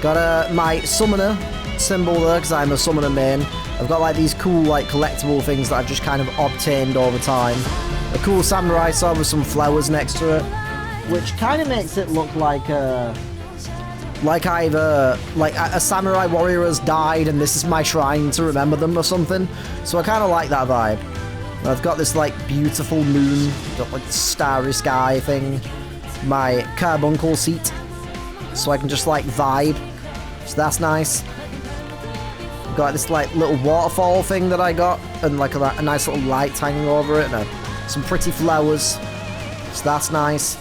Got my summoner symbol there, because I'm a summoner main. I've got like these cool like collectible things that I've just kind of obtained over time. A cool samurai sword with some flowers next to it, which kind of makes it look like either like a samurai warrior has died and this is my shrine to remember them or something. So I kind of like that vibe. And I've got this like beautiful moon, got like starry sky thing. My carbuncle seat, so I can just like vibe. So that's nice. Got this like little waterfall thing that I got, and like a nice little light hanging over it, and some pretty flowers. So that's nice.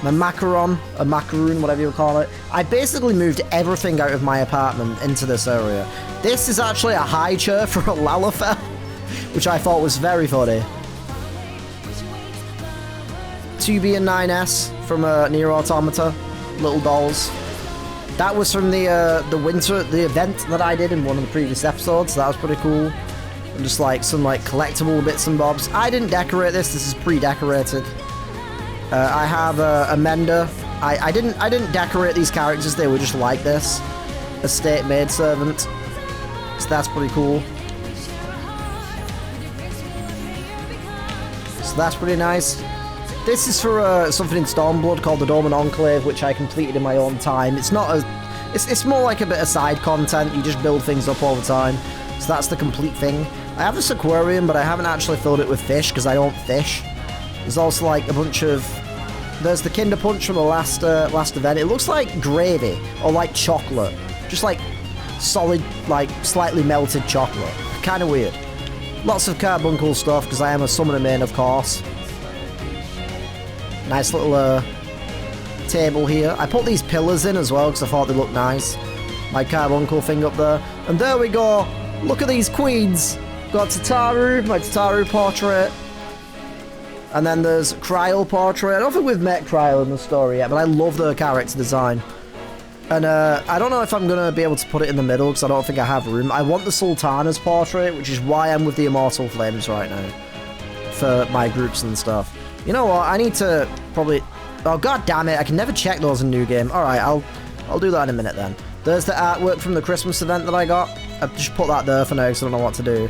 My macaron, a macaroon, whatever you call it. I basically moved everything out of my apartment into this area. This is actually a high chair for a Lalafell, which I thought was very funny. 2B and 9S from Nier Automata, little dolls. That was from the event that I did in one of the previous episodes, so that was pretty cool. And just like some like collectible bits and bobs. I didn't decorate this is pre-decorated. I have a Mender. I didn't decorate these characters, they were just like this. A state maidservant. So that's pretty cool. So that's pretty nice. This is for something in Stormblood called the Doman Enclave, which I completed in my own time. It's not a... It's more like a bit of side content. You just build things up all the time. So that's the complete thing. I have this aquarium, but I haven't actually filled it with fish, because I don't fish. There's also like a bunch of there's the Kinder Punch from the last event. It looks like gravy or like chocolate. Just like solid, like slightly melted chocolate. Kind of weird. Lots of carbuncle stuff because I am a summoner main, of course. Nice little table here. I put these pillars in as well because I thought they looked nice. My carbuncle thing up there. And there we go. Look at these queens. Got Tataru, my Tataru portrait. And then there's Kryl portrait. I don't think we've met Kryl in the story yet, but I love the character design. And I don't know if I'm going to be able to put it in the middle because I don't think I have room. I want the Sultana's portrait, which is why I'm with the Immortal Flames right now. For my groups and stuff. You know what? I need to probably... Oh, god damn it. I can never check those in New Game. Alright, I'll do that in a minute then. There's the artwork from the Christmas event that I got. I've just put that there for now because I don't know what to do.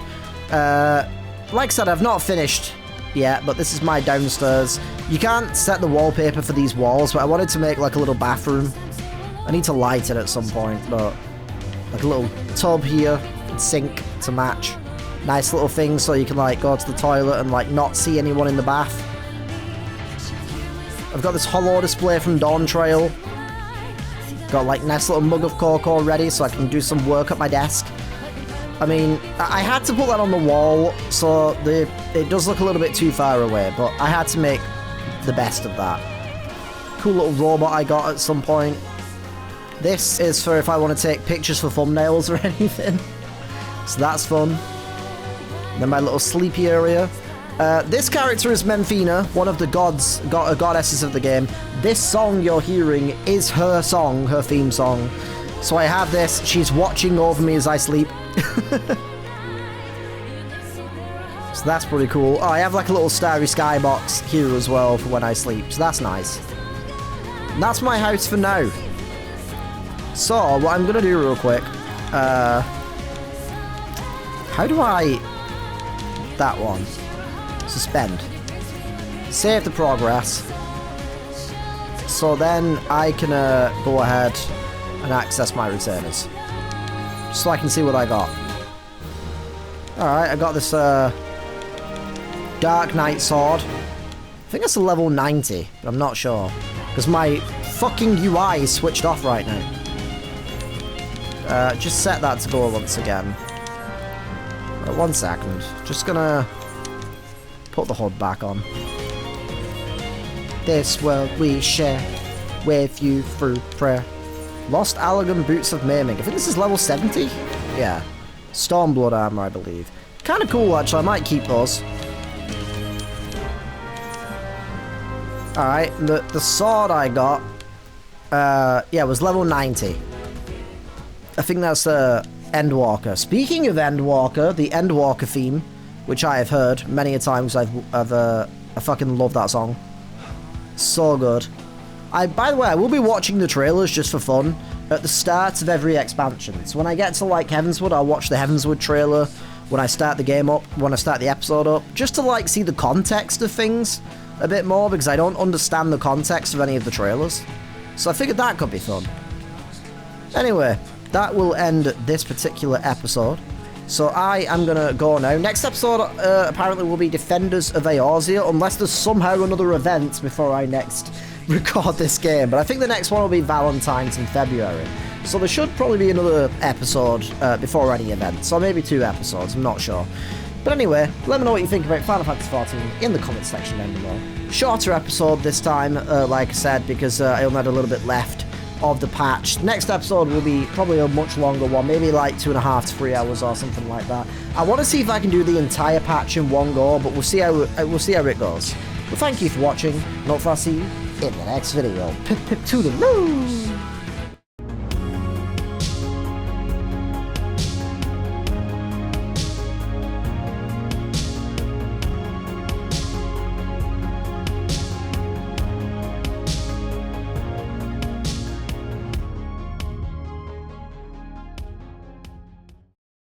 Like I said, I've not finished yet, but this is my downstairs. You can't set the wallpaper for these walls, but I wanted to make like a little bathroom. I need to light it at some point, but like a little tub here and sink to match. Nice little thing so you can like go to the toilet and like not see anyone in the bath. I've got this holo display from Dawn Trail. Got like nice little mug of cocoa ready so I can do some work at my desk. I mean, I had to put that on the wall, so it does look a little bit too far away, but I had to make the best of that. Cool little robot I got at some point. This is for if I want to take pictures for thumbnails or anything. So that's fun. And then my little sleepy area. This character is Memphina, one of the goddesses of the game. This song you're hearing is her song, her theme song. So I have this, she's watching over me as I sleep. So that's pretty cool. Oh, I have like a little starry sky box here as well for when I sleep, so that's nice. And that's my house for now. So, what I'm gonna do real quick, how do I... That one. Suspend. Save the progress. So then I can go ahead and access my retainers. Just so I can see what I got. Alright, I got this Dark Knight sword. I think it's a level 90, but I'm not sure. Because my fucking UI is switched off right now. Just set that to go once again. Right, 1 second. Just gonna put the HUD back on. This world we share with you through prayer. Lost Allegan Boots of Maiming. I think this is level 70? Yeah. Stormblood armor, I believe. Kind of cool, actually. I might keep those. Alright, the sword I got, yeah, was level 90. I think that's Endwalker. Speaking of Endwalker, the Endwalker theme, which I have heard many a times, I fucking love that song. So good. By the way, I will be watching the trailers just for fun at the start of every expansion. So when I get to like Heavensward, I'll watch the Heavensward trailer when I start the game up, when I start the episode up, just to like see the context of things a bit more, because I don't understand the context of any of the trailers. So I figured that could be fun. Anyway, that will end this particular episode. So I am going to go now. Next episode apparently will be Defenders of Eorzea, unless there's somehow another event before I next record this game. But I think the next one will be Valentine's in February. So there should probably be another episode before any event. So maybe 2 episodes, I'm not sure. But anyway, let me know what you think about Final Fantasy XIV in the comments section down below. Shorter episode this time, like I said, because I only had a little bit left of the patch. Next episode will be probably a much longer one, maybe like 2.5 to 3 hours or something like that. I want to see if I can do the entire patch in one go, but we'll see how it goes. But thank you for watching, and hopefully I'll see you in the next video. Pip pip to the moon!